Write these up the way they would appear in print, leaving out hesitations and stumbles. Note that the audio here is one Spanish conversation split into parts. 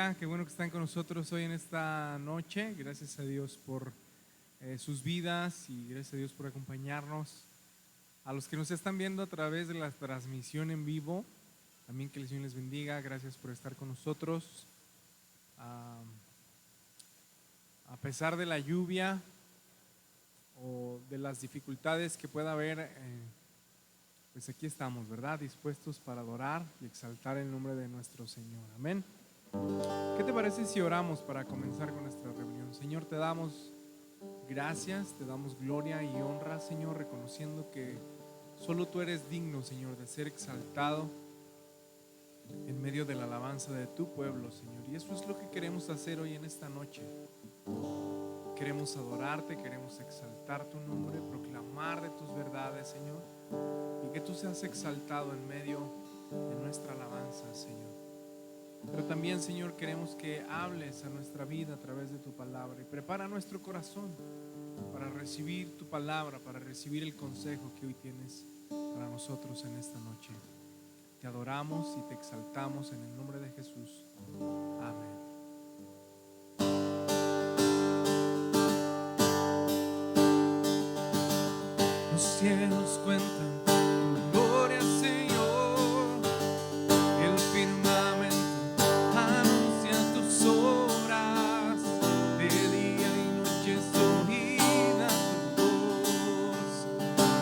bendiga. Qué bueno que están con nosotros hoy en esta noche. Gracias a Dios por sus vidas y gracias a Dios por acompañarnos. A los que nos están viendo a través de la transmisión en vivo, también que el Señor les bendiga. Gracias por estar con nosotros. A pesar de la lluvia o de las dificultades que pueda haber, pues aquí estamos, ¿verdad? Dispuestos para adorar y exaltar el nombre de nuestro Señor. Amén. ¿Qué te parece si oramos para comenzar con nuestra reunión? Señor, te damos gracias, te damos gloria y honra, Señor, reconociendo que solo tú eres digno, Señor, de ser exaltado en medio de la alabanza de tu pueblo, Señor. Y eso es lo que queremos hacer hoy en esta noche. Queremos adorarte, queremos exaltar tu nombre, proclamar de tus verdades, Señor, y que tú seas exaltado en medio de nuestra alabanza, Señor. Pero también, Señor, queremos que hables a nuestra vida a través de tu palabra y prepara nuestro corazón para recibir tu palabra, para recibir el consejo que hoy tienes para nosotros en esta noche. Te adoramos y te exaltamos en el nombre de Jesús. Amén. Los cielos cuentan tu gloria, Señor. El firmamento anuncia tus obras. De día y noche es oída tu voz,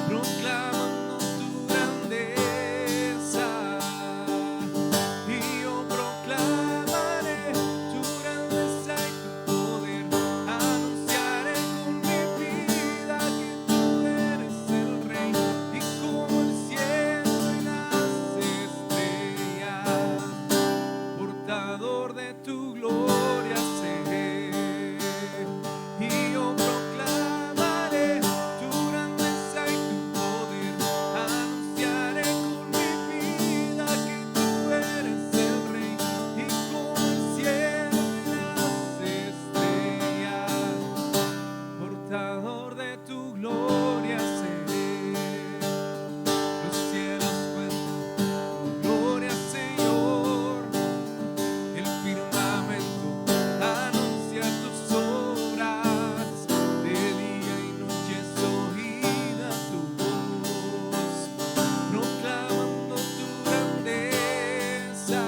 proclamando tu grandeza. Y yo proclamaré tu grandeza y tu poder. Anunciaré con mi vida que tú eres el Rey, y como el cielo y las estrellas, portador de tu gloria seré. Y yo proclamaré tu grandeza y tu poder. Anunciaré con mi vida que tú eres el Rey, y como el cielo y las estrellas, portador de tu gloria seré. Los cielos cuentan tu gloria, Señor. El firmamento anuncia tus obras. De día y noche es oída tu voz, proclamando tu grandeza.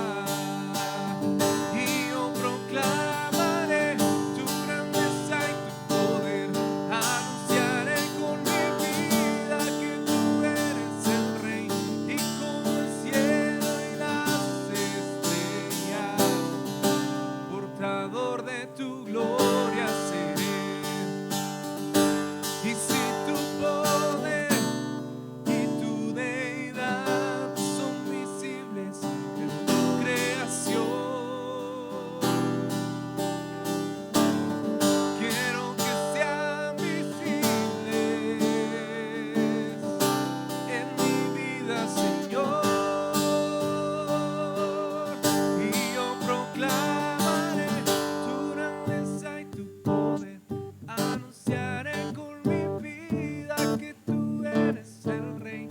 Y yo proclamaré tu grandeza y tu poder. Anunciaré con mi vida que tú eres el Rey, y como el cielo y las estrellas, portador de tu gloria seré. Y si tu poder y tu deidad son visibles en tu creación, quiero que sean visibles en mi vida, Señor. Y yo proclamaré tu grandeza y tu poder. Anunciaré con mi vida que tú eres el Rey,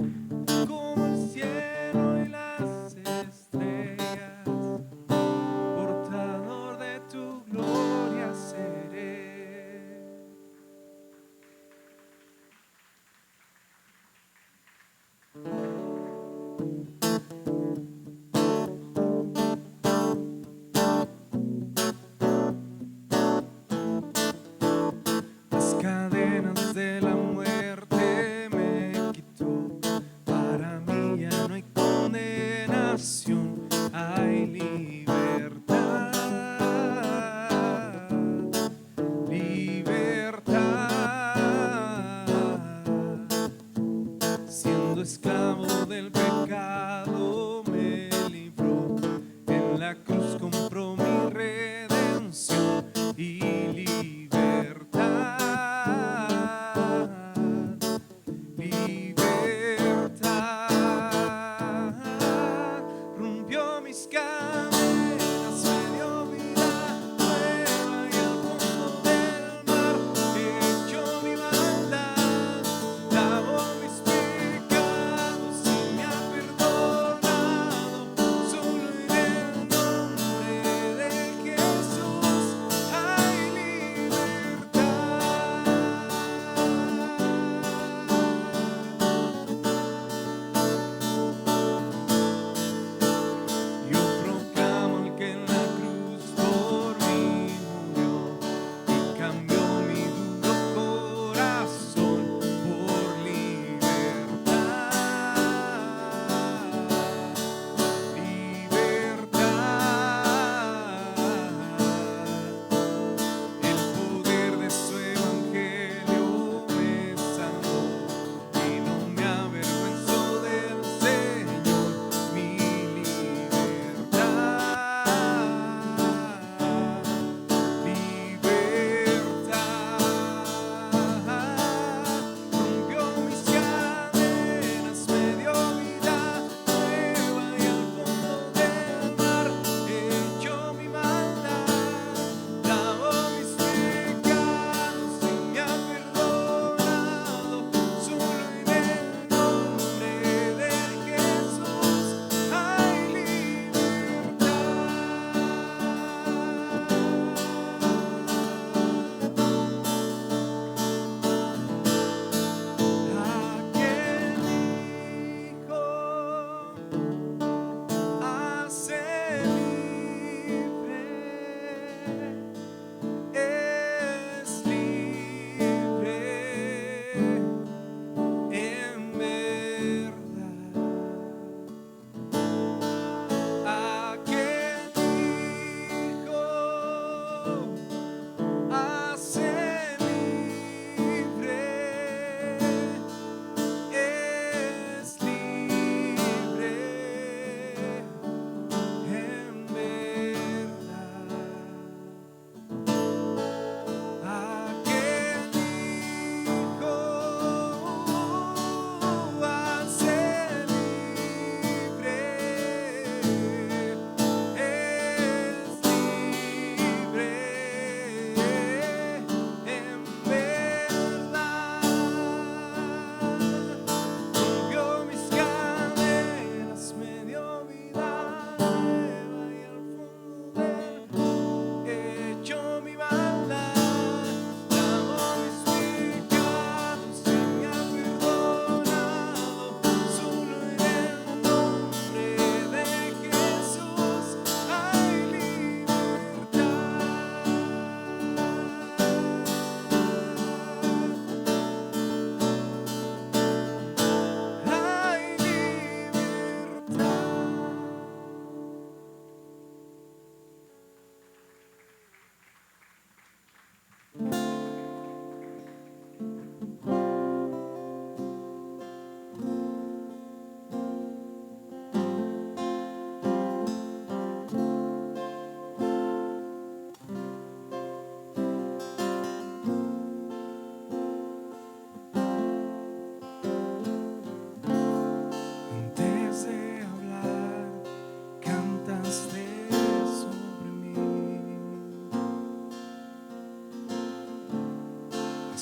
como el cielo y las estrellas, portador de tu gloria seré. Las cadenas de la muerte me quitó. Para mí ya no hay condenación, hay libertad. Libertad. Siendo esclavo del pecado me libró. En la cruz compró mi redención y libertad. Libertad. Rompió mis cadenas, me dio vida nueva y al fondo del mar echó mi maldad, lavó mis pecados.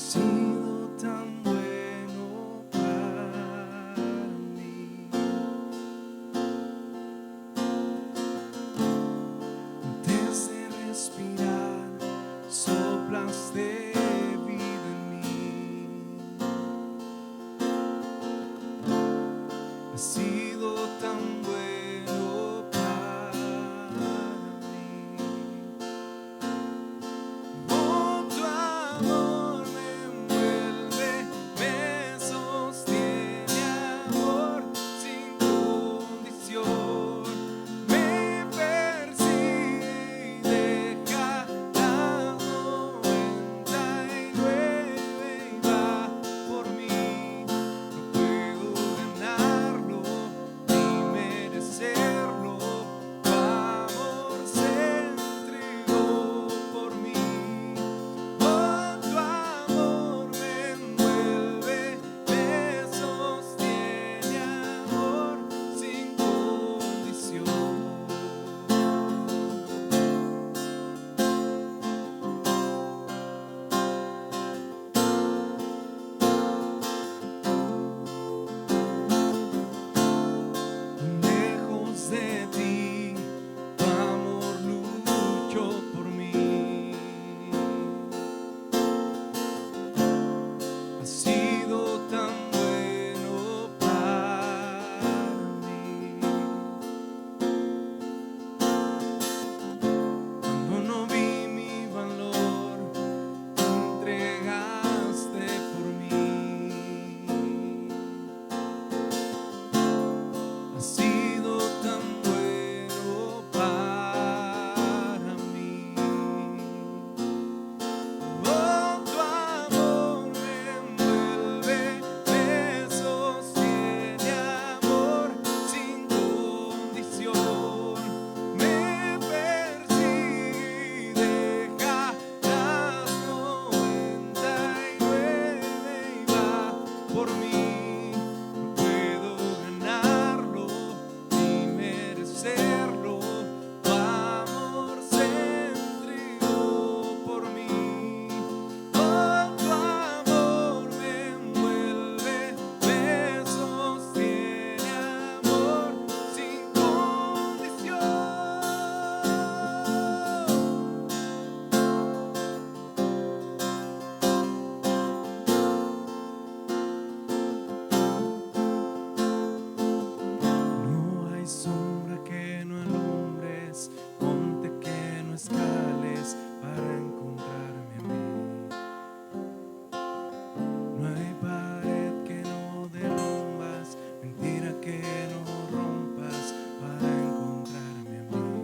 sido tan bueno para mí. Antes de respirar, soplaste vida en mí. Has sido tan bueno para mí. Oh, tu amor me envuelve, me sostiene, amor sin condición. Me persigue y deja las 99 y va por mí. No puedo ganarlo ni merecerlo. Tu amor se entregó por mí. Oh, tu amor me envuelve, me sostiene, amor sin condición. Lejos de ti, tu amor luchó por mí. Has sido tan bueno para mí. Cuando no vi mi valor, te entregaste por mí. Has sido tan bueno para mí. Oh, tu amor me envuelve, me sostiene, amor sin condición. Me persigue y deja las 99 y va por mí. No puedo ganarlo ni merecerlo. Tu amor se entregó por mí. Oh, tu amor me envuelve, me sostiene, amor sin condición. No hay sombra que no alumbres, monte que no escales para encontrarme a mí. No hay pared que no derrumbas, mentira que no rompas para encontrarme a mí.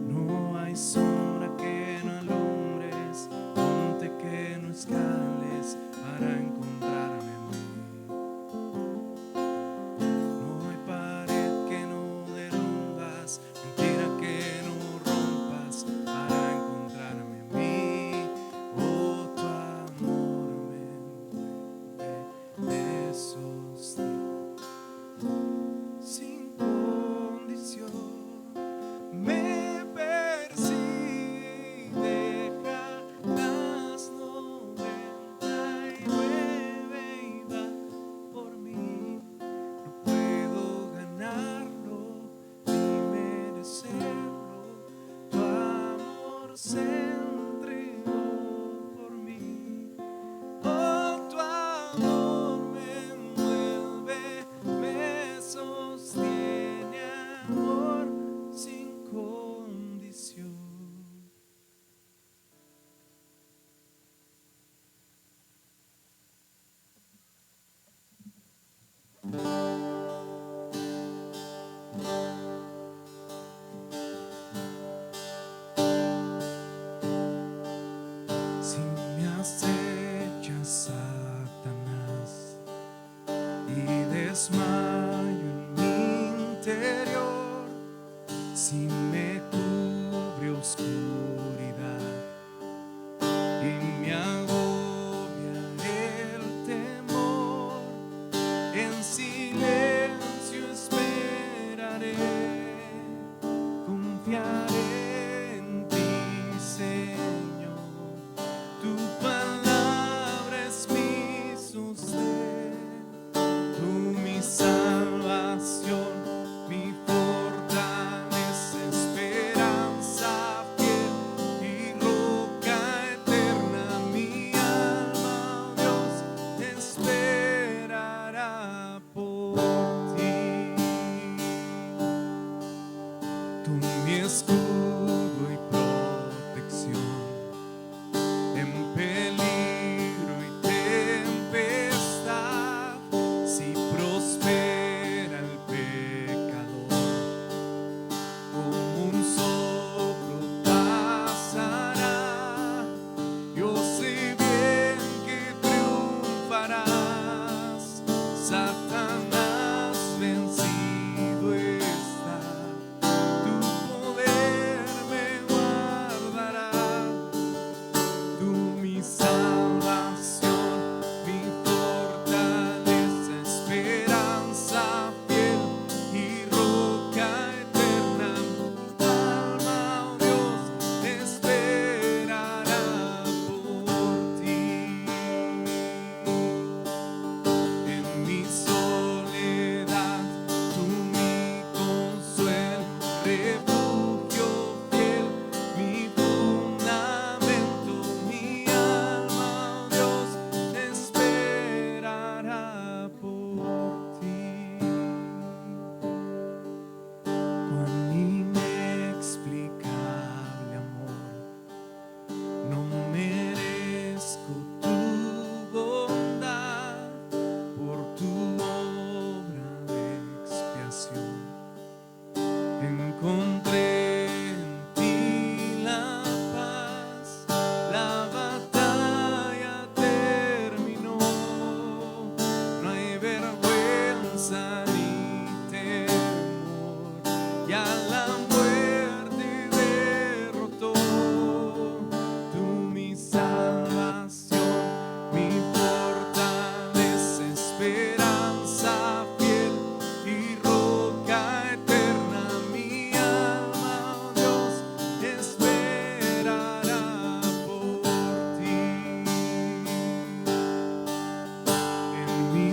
No hay sombra que no alumbres, monte que no escales para encontrarme a mí. No hay pared que no derrumbas, mentira que no rompas para encontrarme a mí. Oh, tu amor me envuelve, me sostiene sin condición. Me persigue y deja las 99 y va por mí. No puedo ganarlo ni merecerlo. Tu amor se entregó por mí. Oh, tu amor me envuelve, me sostiene, amor sin condición. Si me acecha Satanás y desmayo en mi interior, si me cubre oscuridad y me agobia el temor, en silencio esperaré, confiaré en ti, Señor. Tú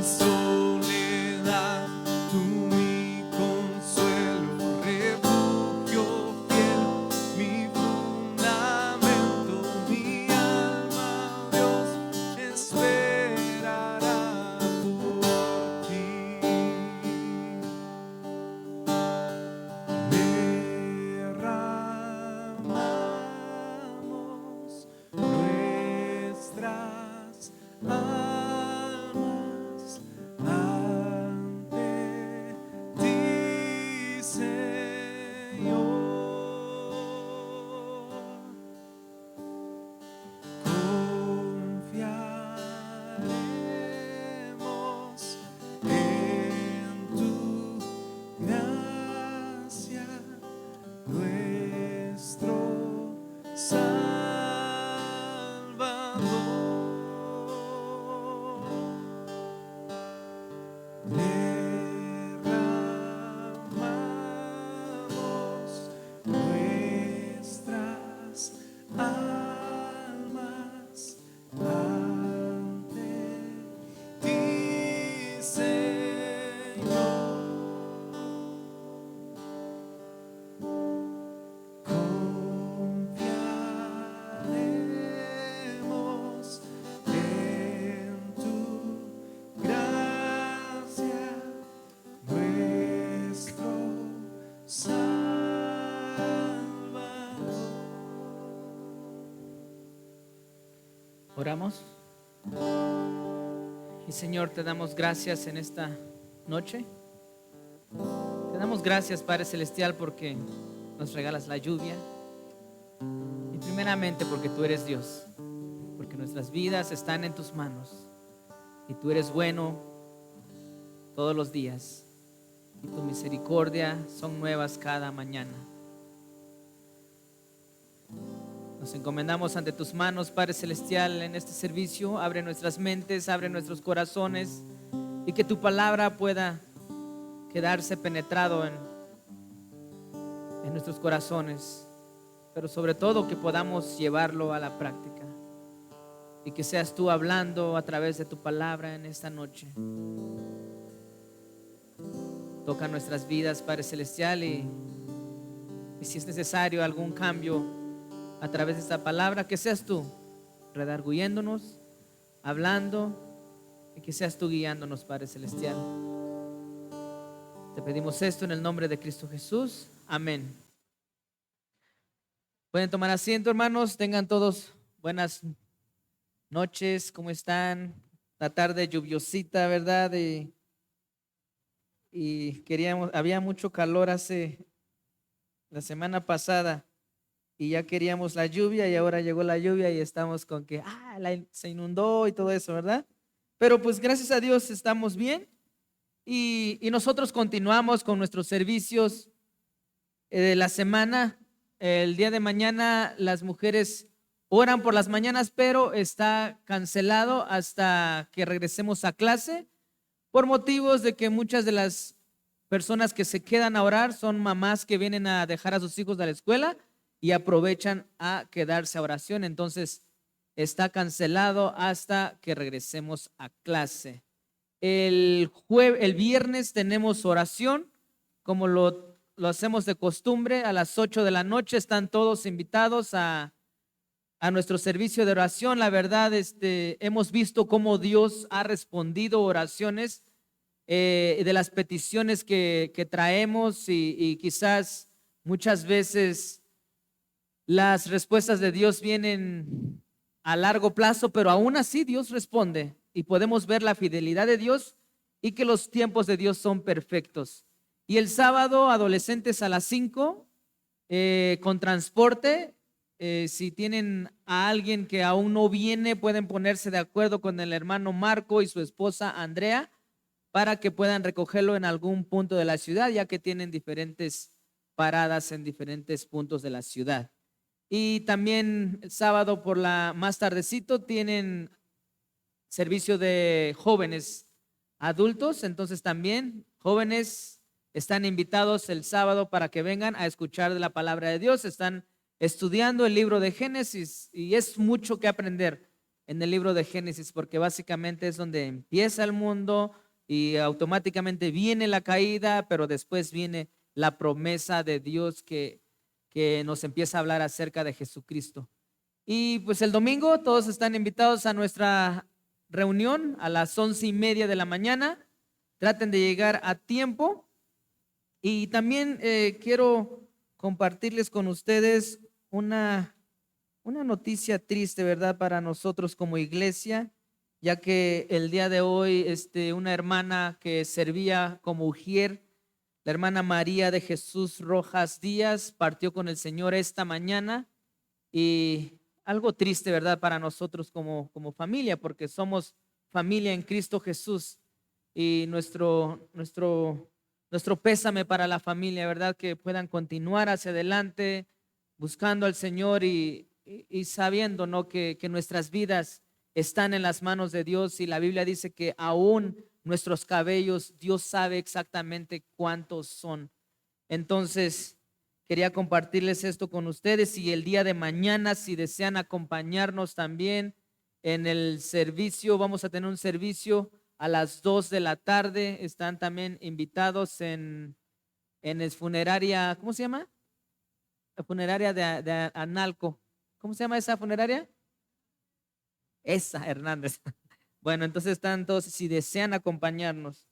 soledad, tú mi consuelo, refugio fiel, mi fundamento, mi alma, Dios, esperará por ti. Derramamos nuestras almas ante ti, Señor. Confiaremos en tu gracia, nuestro Salvador. Derramamos nuestras almas ante ti, Señor. Confiaremos en tu gracia, nuestro Salvador. Oramos. Y Señor, te damos gracias en esta noche. Te damos gracias, Padre Celestial, porque nos regalas la lluvia. Y primeramente porque tú eres Dios, porque nuestras vidas están en tus manos. Y tú eres bueno todos los días. Y tu misericordia son nuevas cada mañana. Nos encomendamos ante tus manos, Padre Celestial, en este servicio. Abre nuestras mentes, abre nuestros corazones, y que tu palabra pueda quedarse penetrado en nuestros corazones, pero sobre todo que podamos llevarlo a la práctica, y que seas tú hablando a través de tu palabra en esta noche. Toca nuestras vidas, Padre Celestial, y si es necesario algún cambio a través de esta palabra, que seas tú redarguyéndonos, hablando, y que seas tú guiándonos, Padre Celestial. Te pedimos esto en el nombre de Cristo Jesús. Amén. Pueden tomar asiento, hermanos. Tengan todos buenas noches. ¿Cómo están? La tarde lluviosita, ¿verdad? Y había mucho calor la semana pasada, y ya queríamos la lluvia, y ahora llegó la lluvia y estamos con que se inundó y todo eso, ¿verdad? Pero pues gracias a Dios estamos bien, y nosotros continuamos con nuestros servicios de la semana. El día de mañana las mujeres oran por las mañanas, pero está cancelado hasta que regresemos a clase, por motivos de que muchas de las personas que se quedan a orar son mamás que vienen a dejar a sus hijos de la escuela y aprovechan a quedarse a oración. Entonces está cancelado hasta que regresemos a clase. El viernes tenemos oración, como lo hacemos de costumbre, a las 8 de la noche. Están todos invitados a nuestro servicio de oración. La verdad, hemos visto cómo Dios ha respondido oraciones de las peticiones que traemos, y quizás muchas veces las respuestas de Dios vienen a largo plazo, pero aún así Dios responde, y podemos ver la fidelidad de Dios y que los tiempos de Dios son perfectos. Y el sábado, adolescentes a las 5, con transporte. Si tienen a alguien que aún no viene, pueden ponerse de acuerdo con el hermano Marco y su esposa Andrea para que puedan recogerlo en algún punto de la ciudad, ya que tienen diferentes paradas en diferentes puntos de la ciudad. Y también el sábado por la más tardecito tienen servicio de jóvenes adultos. Entonces también jóvenes están invitados el sábado para que vengan a escuchar de la palabra de Dios. Están estudiando el libro de Génesis y es mucho que aprender. en el libro de Génesis, porque básicamente es donde empieza el mundo y automáticamente viene la caída, pero después viene la promesa de Dios que nos empieza a hablar acerca de Jesucristo. Y pues el domingo todos están invitados a nuestra reunión a las 11:30 de la mañana. Traten de llegar a tiempo. Y también quiero compartirles con ustedes una noticia triste, ¿verdad? Para nosotros como iglesia, ya que el día de hoy una hermana que servía como ujier, la hermana María de Jesús Rojas Díaz, partió con el Señor esta mañana. Y algo triste, ¿verdad? Para nosotros como familia, porque somos familia en Cristo Jesús. Y nuestro pésame para la familia, ¿verdad? Que puedan continuar hacia adelante buscando al Señor y sabiendo, ¿no? Que nuestras vidas están en las manos de Dios, y la Biblia dice que aún nuestros cabellos, Dios sabe exactamente cuántos son. Entonces, quería compartirles esto con ustedes, y el día de mañana, si desean acompañarnos también en el servicio, vamos a tener un servicio a las 2 de la tarde. Están también invitados en el funeraria, ¿cómo se llama? La funeraria de Analco. ¿Cómo se llama esa funeraria? Esa, Hernández. Bueno, entonces están todos, si desean acompañarnos.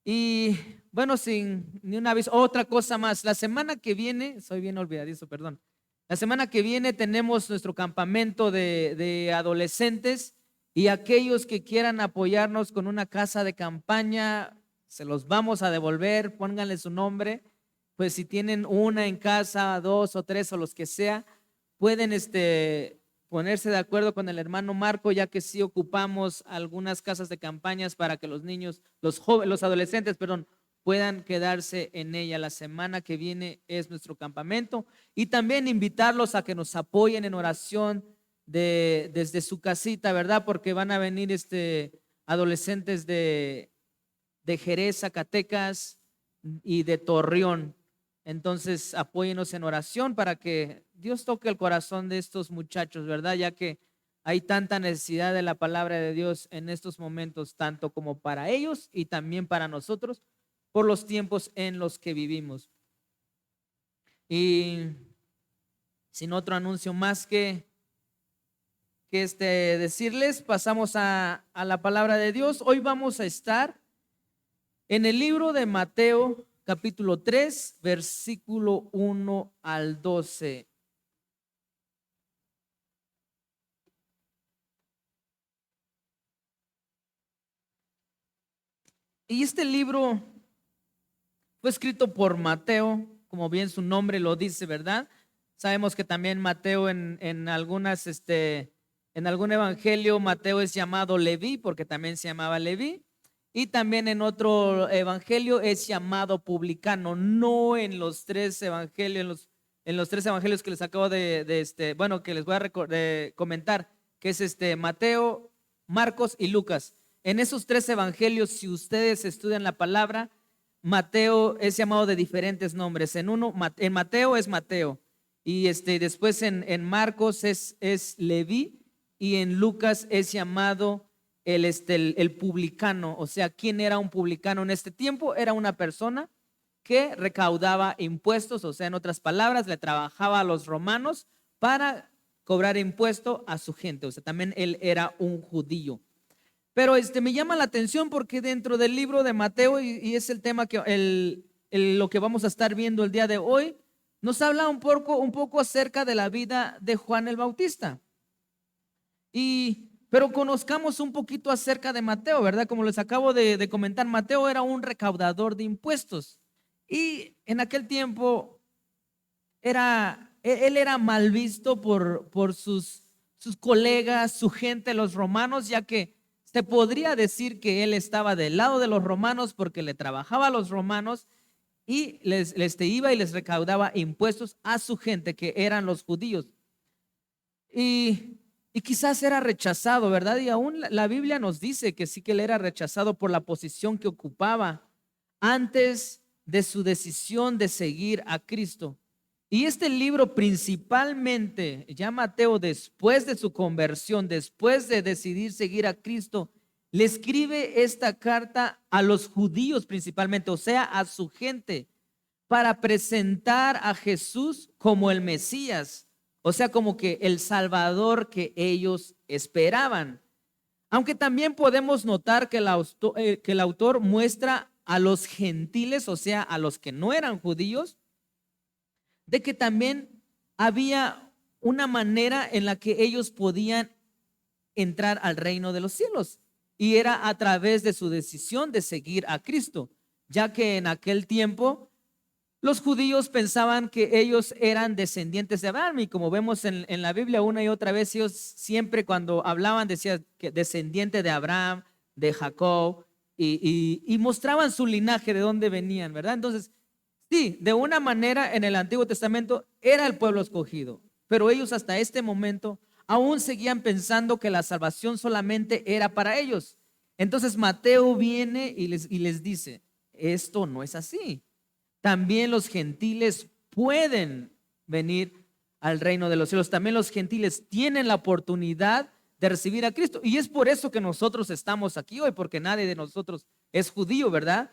Y bueno, sin ni una vez, otra cosa más. La semana que viene, soy bien olvidadizo, perdón. La semana que viene tenemos nuestro campamento de adolescentes, y aquellos que quieran apoyarnos con una casa de campaña, se los vamos a devolver, pónganle su nombre. Pues si tienen una en casa, 2 o 3 o los que sea, pueden ponerse de acuerdo con el hermano Marco, ya que sí ocupamos algunas casas de campañas para que los niños, los adolescentes, perdón, puedan quedarse en ella. La semana que viene es nuestro campamento, y también invitarlos a que nos apoyen en oración desde su casita, ¿verdad? Porque van a venir adolescentes de Jerez, Zacatecas y de Torreón. Entonces, apóyenos en oración para que Dios toque el corazón de estos muchachos, ¿verdad? Ya que hay tanta necesidad de la palabra de Dios en estos momentos, tanto como para ellos y también para nosotros, por los tiempos en los que vivimos. Y sin otro anuncio más que decirles, pasamos a la palabra de Dios. Hoy vamos a estar en el libro de Mateo, capítulo 3, versículo 1 al 12. Y este libro fue escrito por Mateo, como bien su nombre lo dice, ¿verdad? Sabemos que también Mateo en algún evangelio, Mateo es llamado Leví, porque también se llamaba Leví. Y también en otro evangelio es llamado publicano. No en los 3 evangelios, en los 3 evangelios que les acabo que les voy a comentar, que es Mateo, Marcos y Lucas. En esos 3 evangelios, si ustedes estudian la palabra, Mateo es llamado de diferentes nombres. En Mateo es Mateo, y después en Marcos es Leví, y en Lucas es llamado el publicano. O sea, ¿quién era un publicano en este tiempo? Era una persona que recaudaba impuestos, o sea, en otras palabras, le trabajaba a los romanos para cobrar impuesto a su gente. O sea, también él era un judío. Pero me llama la atención porque dentro del libro de Mateo, y es el tema lo que vamos a estar viendo el día de hoy, nos habla un poco acerca de la vida de Juan el Bautista. Pero conozcamos un poquito acerca de Mateo, ¿verdad? Como les acabo de comentar, Mateo era un recaudador de impuestos, y en aquel tiempo él era mal visto por sus colegas, su gente, los romanos, ya que se podría decir que él estaba del lado de los romanos porque le trabajaba a los romanos y les iba y les recaudaba impuestos a su gente, que eran los judíos. Y quizás era rechazado, ¿verdad? Y aún la Biblia nos dice que sí, que él era rechazado por la posición que ocupaba antes de su decisión de seguir a Cristo. Y este libro principalmente, ya Mateo, después de su conversión, después de decidir seguir a Cristo, le escribe esta carta a los judíos principalmente, o sea, a su gente, para presentar a Jesús como el Mesías, o sea, como que el Salvador que ellos esperaban. Aunque también podemos notar que que el autor muestra a los gentiles, o sea, a los que no eran judíos, de que también había una manera en la que ellos podían entrar al reino de los cielos, y era a través de su decisión de seguir a Cristo, ya que en aquel tiempo los judíos pensaban que ellos eran descendientes de Abraham, y como vemos en la Biblia una y otra vez, ellos siempre cuando hablaban decían que descendiente de Abraham, de Jacob, y mostraban su linaje, de dónde venían, ¿verdad? Entonces, sí, de una manera en el Antiguo Testamento era el pueblo escogido, pero ellos hasta este momento aún seguían pensando que la salvación solamente era para ellos. Entonces Mateo viene y les dice, esto no es así. También los gentiles pueden venir al reino de los cielos. También los gentiles tienen la oportunidad de recibir a Cristo. Y es por eso que nosotros estamos aquí hoy, porque nadie de nosotros es judío, ¿verdad?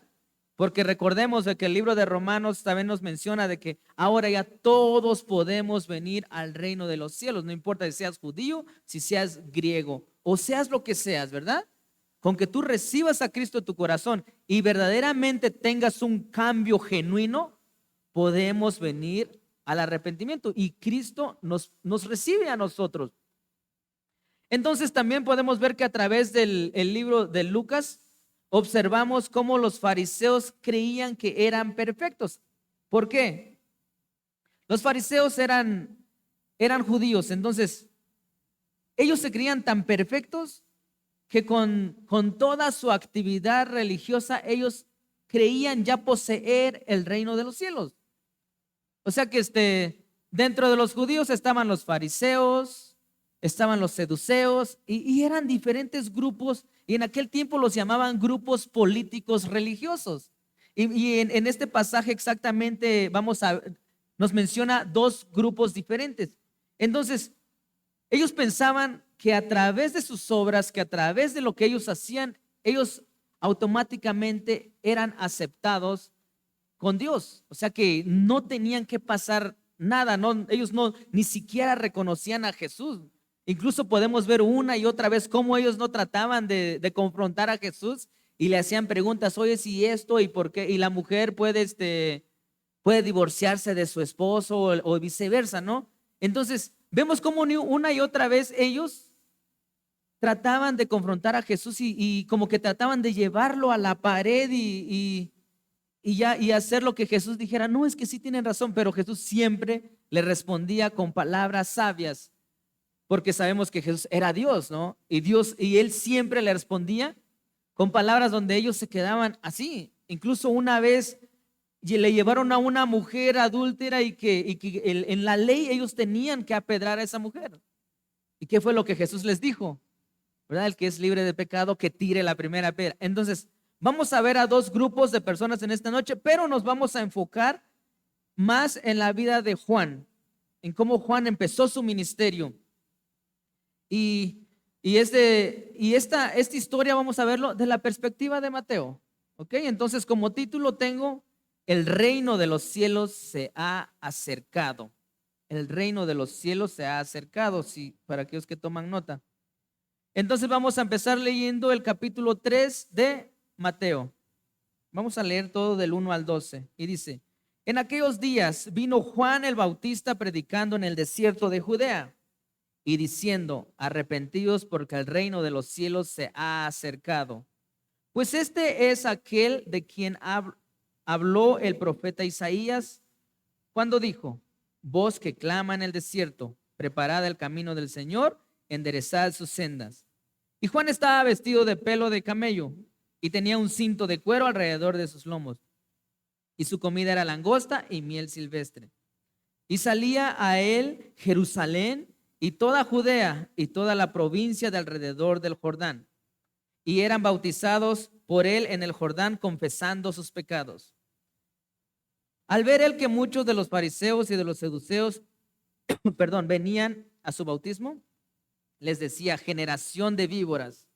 Porque recordemos de que el libro de Romanos también nos menciona de que ahora ya todos podemos venir al reino de los cielos. No importa si seas judío, si seas griego o seas lo que seas, ¿verdad? Con que tú recibas a Cristo en tu corazón y verdaderamente tengas un cambio genuino, podemos venir al arrepentimiento y Cristo nos recibe a nosotros. Entonces también podemos ver que a través del libro de Lucas observamos cómo los fariseos creían que eran perfectos. ¿Por qué? Los fariseos eran judíos, entonces ellos se creían tan perfectos que con toda su actividad religiosa ellos creían ya poseer el reino de los cielos. O sea que dentro de los judíos estaban los fariseos, estaban los seduceos y eran diferentes grupos, y en aquel tiempo los llamaban grupos políticos religiosos. Y en este pasaje exactamente nos menciona dos grupos diferentes. Entonces, ellos pensaban que a través de sus obras, que a través de lo que ellos hacían, ellos automáticamente eran aceptados con Dios. O sea que no tenían que pasar nada, ellos ni siquiera reconocían a Jesús. Incluso podemos ver una y otra vez cómo ellos no trataban de confrontar a Jesús y le hacían preguntas, oye, si esto y por qué, y la mujer puede divorciarse de su esposo o viceversa, ¿no? Entonces, vemos cómo una y otra vez ellos trataban de confrontar a Jesús y como que trataban de llevarlo a la pared y hacer lo que Jesús dijera. No, es que sí tienen razón, pero Jesús siempre le respondía con palabras sabias, porque sabemos que Jesús era Dios, ¿no? Y él siempre le respondía con palabras donde ellos se quedaban así. Incluso una vez le llevaron a una mujer adúltera y que en la ley ellos tenían que apedrear a esa mujer. ¿Y qué fue lo que Jesús les dijo? ¿Verdad? El que es libre de pecado, que tire la primera piedra. Entonces, vamos a ver a dos grupos de personas en esta noche, pero nos vamos a enfocar más en la vida de Juan, en cómo Juan empezó su ministerio. Y esta historia vamos a verlo de la perspectiva de Mateo. ¿Ok? Entonces, como título tengo, el reino de los cielos se ha acercado. El reino de los cielos se ha acercado, sí, para aquellos que toman nota. Entonces vamos a empezar leyendo el capítulo 3 de Mateo. Vamos a leer todo del 1 al 12. Y dice, en aquellos días vino Juan el Bautista predicando en el desierto de Judea y diciendo, arrepentidos porque el reino de los cielos se ha acercado. Pues este es aquel de quien habló el profeta Isaías cuando dijo, voz que clama en el desierto, preparad el camino del Señor, enderezad sus sendas. Y Juan estaba vestido de pelo de camello y tenía un cinto de cuero alrededor de sus lomos. Y su comida era langosta y miel silvestre. Y salía a él Jerusalén y toda Judea y toda la provincia de alrededor del Jordán. Y eran bautizados por él en el Jordán confesando sus pecados. Al ver él que muchos de los fariseos y de los saduceos, venían a su bautismo, les decía: generación de víboras,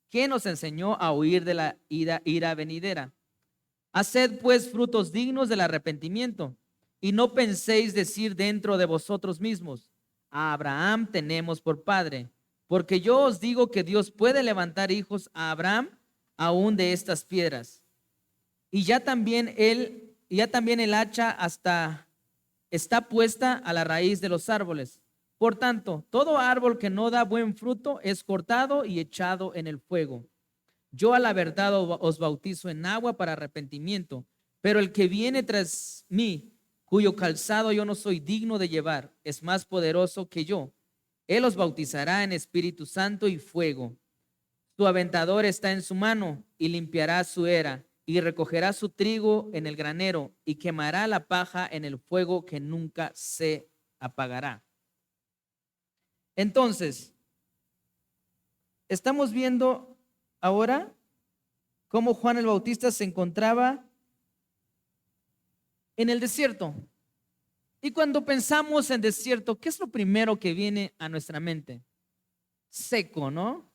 ¿quién os enseñó a huir de la ira venidera? Haced pues frutos dignos del arrepentimiento, y no penséis decir dentro de vosotros mismos: a Abraham tenemos por padre, porque yo os digo que Dios puede levantar hijos a Abraham aún de estas piedras. Y ya también el hacha está puesta a la raíz de los árboles. Por tanto, todo árbol que no da buen fruto es cortado y echado en el fuego. Yo a la verdad os bautizo en agua para arrepentimiento, pero el que viene tras mí, cuyo calzado yo no soy digno de llevar, es más poderoso que yo. Él os bautizará en Espíritu Santo y fuego. Su aventador está en su mano y limpiará su era, y recogerá su trigo en el granero y quemará la paja en el fuego que nunca se apagará. Entonces, estamos viendo ahora cómo Juan el Bautista se encontraba en el desierto. Y cuando pensamos en desierto, ¿qué es lo primero que viene a nuestra mente? Seco, ¿no?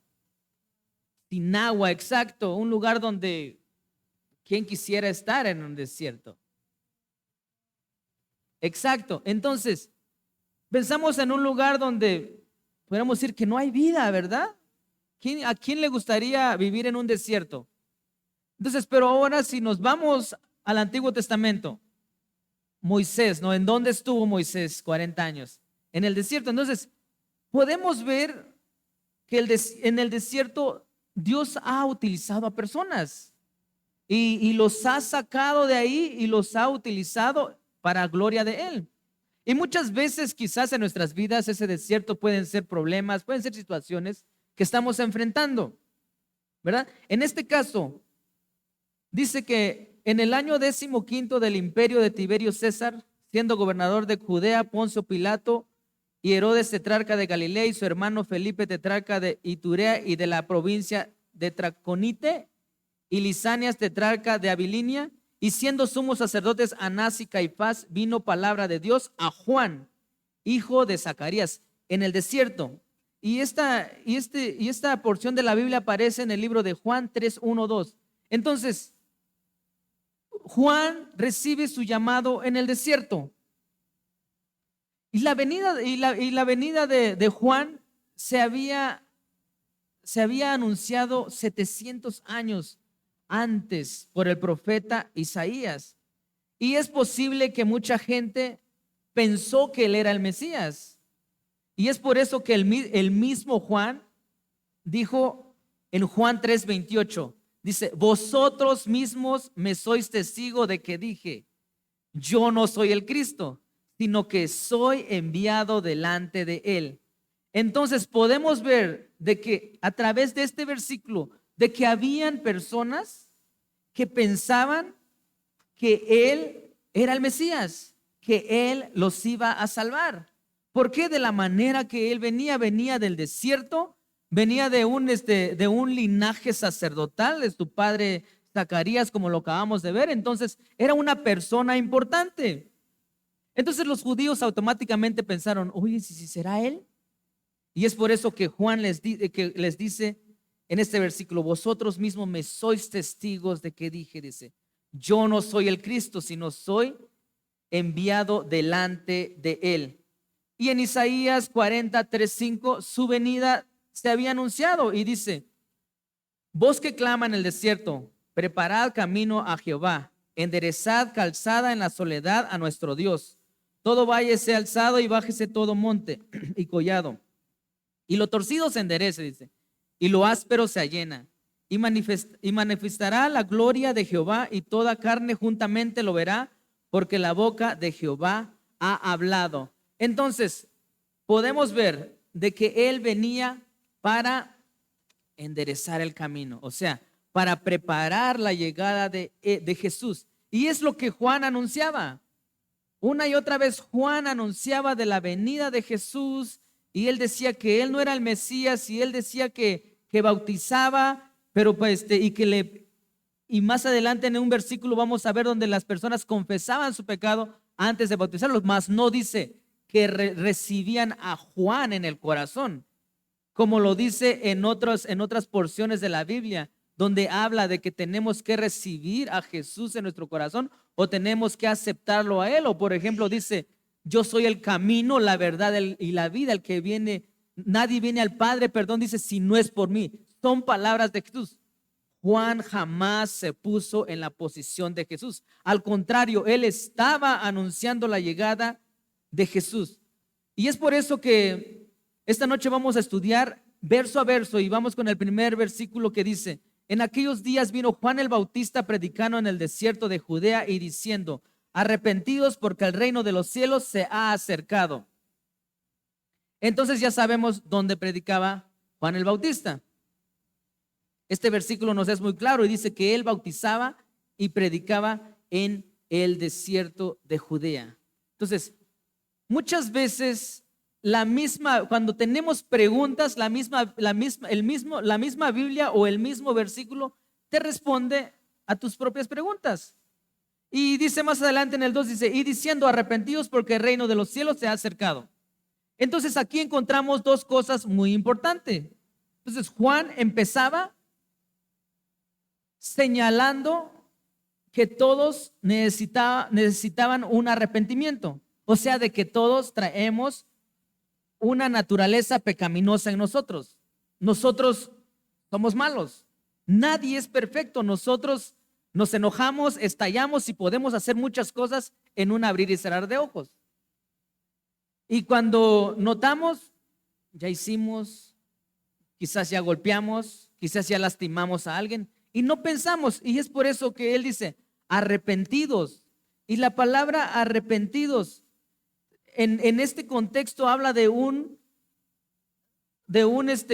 Sin agua, exacto. Un lugar donde ¿quién quisiera estar en un desierto? Exacto. Entonces, pensamos en un lugar donde podríamos decir que no hay vida, ¿verdad? ¿A quién le gustaría vivir en un desierto? Entonces, pero ahora si nos vamos al Antiguo Testamento, Moisés, ¿no? ¿En dónde estuvo Moisés 40 años? En el desierto. Entonces, podemos ver que en el desierto Dios ha utilizado a personas. Y los ha sacado de ahí y los ha utilizado para gloria de Él. Y muchas veces quizás en nuestras vidas ese desierto pueden ser problemas, pueden ser situaciones que estamos enfrentando, ¿verdad? En este caso, dice que en el año 15 del imperio de Tiberio César, siendo gobernador de Judea, Poncio Pilato y Herodes tetrarca de Galilea y su hermano Felipe tetrarca de Iturea y de la provincia de Traconite, y Lisanias tetrarca de Abilinia, y siendo sumos sacerdotes Anás y Caifás, vino palabra de Dios a Juan, hijo de Zacarías, en el desierto. Y esta porción de la Biblia aparece en el libro de Juan 3, 1, 2. Entonces, Juan recibe su llamado en el desierto. Y la venida de Juan se había anunciado 700 años antes por el profeta Isaías. Y es posible que mucha gente pensó que él era el Mesías. Y es por eso que el mismo Juan dijo en Juan 3:28, dice: vosotros mismos me sois testigo de que dije, yo no soy el Cristo, sino que soy enviado delante de él. Entonces podemos ver de que a través de este versículo, de que habían personas que pensaban que él era el Mesías, que él los iba a salvar. ¿Por qué? De la manera que él venía del desierto, venía de un linaje sacerdotal, de su padre Zacarías, como lo acabamos de ver. Entonces era una persona importante. Entonces los judíos automáticamente pensaron: oye, si será él. Y es por eso que Juan les dice en este versículo: vosotros mismos me sois testigos de que dije, dice, yo no soy el Cristo, sino soy enviado delante de él. Y en Isaías 43:5 su venida se había anunciado y dice: voz que clama en el desierto, preparad camino a Jehová, enderezad calzada en la soledad a nuestro Dios. Todo valle sea alzado y bájese todo monte y collado. Y lo torcido se enderece, dice, y lo áspero se allena. Y manifestará la gloria de Jehová, y toda carne juntamente lo verá, porque la boca de Jehová ha hablado. Entonces, podemos ver de que él venía para enderezar el camino, o sea, para preparar la llegada de Jesús. Y es lo que Juan anunciaba. Una y otra vez Juan anunciaba de la venida de Jesús, y él decía que él no era el Mesías, y él decía que bautizaba, pero y que y más adelante en un versículo vamos a ver donde las personas confesaban su pecado antes de bautizarlos, mas no dice que recibían a Juan en el corazón, como lo dice en otras porciones de la Biblia, donde habla de que tenemos que recibir a Jesús en nuestro corazón o tenemos que aceptarlo a Él. O por ejemplo dice, yo soy el camino, la verdad y la vida, el que viene, nadie viene al Padre, perdón, dice, si no es por mí. Son palabras de Jesús. Juan jamás se puso en la posición de Jesús. Al contrario, él estaba anunciando la llegada de Jesús. Y es por eso que esta noche vamos a estudiar verso a verso y vamos con el primer versículo que dice, en aquellos días vino Juan el Bautista predicando en el desierto de Judea y diciendo, arrepentidos porque el reino de los cielos se ha acercado. Entonces ya sabemos dónde predicaba Juan el Bautista. Este versículo nos es muy claro y dice que él bautizaba y predicaba en el desierto de Judea. Entonces, muchas veces cuando tenemos preguntas, la misma Biblia o el mismo versículo te responde a tus propias preguntas. Y dice más adelante en el 2, dice, y diciendo arrepentidos porque el reino de los cielos se ha acercado. Entonces aquí encontramos dos cosas muy importantes. Entonces Juan empezaba señalando que todos necesitaban un arrepentimiento. O sea, de que todos traemos una naturaleza pecaminosa en nosotros. Nosotros somos malos. Nadie es perfecto. Nosotros nos enojamos, estallamos y podemos hacer muchas cosas en un abrir y cerrar de ojos. Y cuando notamos, ya hicimos, quizás ya golpeamos, quizás ya lastimamos a alguien y no pensamos. Y es por eso que él dice, arrepentidos. Y la palabra arrepentidos en este contexto habla de un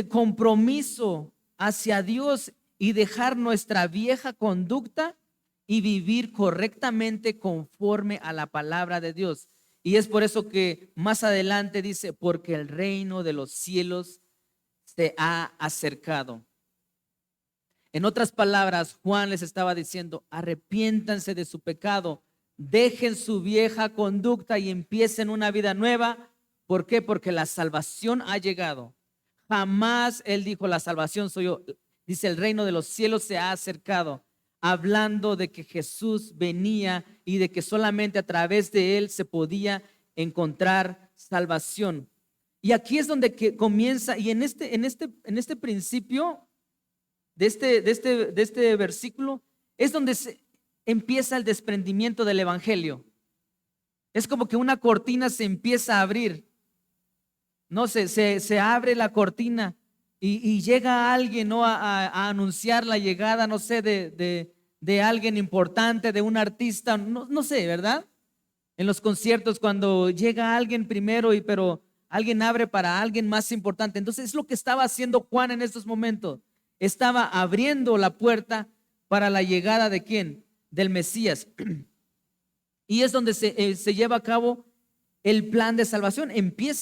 compromiso hacia Dios y dejar nuestra vieja conducta y vivir correctamente conforme a la palabra de Dios. Y es por eso que más adelante dice, porque el reino de los cielos se ha acercado. En otras palabras, Juan les estaba diciendo, arrepiéntanse de su pecado, dejen su vieja conducta y empiecen una vida nueva. ¿Por qué? Porque la salvación ha llegado. Jamás él dijo, la salvación soy yo. Dice, el reino de los cielos se ha acercado, hablando de que Jesús venía y de que solamente a través de él se podía encontrar salvación. Y aquí es donde comienza, y en este principio de este versículo es donde empieza el desprendimiento del evangelio. Es como que una cortina se empieza a abrir. No, se abre la cortina y llega alguien, ¿no? a anunciar la llegada, no sé, de alguien importante, de un artista, no sé, ¿verdad? En los conciertos cuando llega alguien primero, pero alguien abre para alguien más importante. Entonces es lo que estaba haciendo Juan en estos momentos. Estaba abriendo la puerta para la llegada de ¿quién? Del Mesías. Y es donde se lleva a cabo el plan de salvación.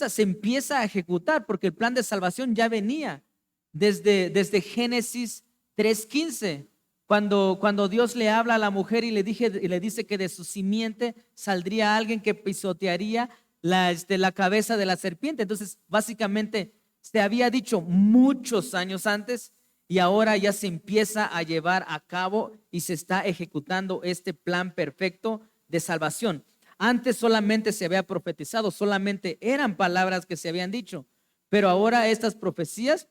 Se empieza a ejecutar porque el plan de salvación ya venía desde Génesis 3:15. Cuando Dios le habla a la mujer y le dice que de su simiente saldría alguien que pisotearía la cabeza de la serpiente. Entonces, básicamente, se había dicho muchos años antes y ahora ya se empieza a llevar a cabo y se está ejecutando este plan perfecto de salvación. Antes solamente se había profetizado, solamente eran palabras que se habían dicho, pero ahora estas profecías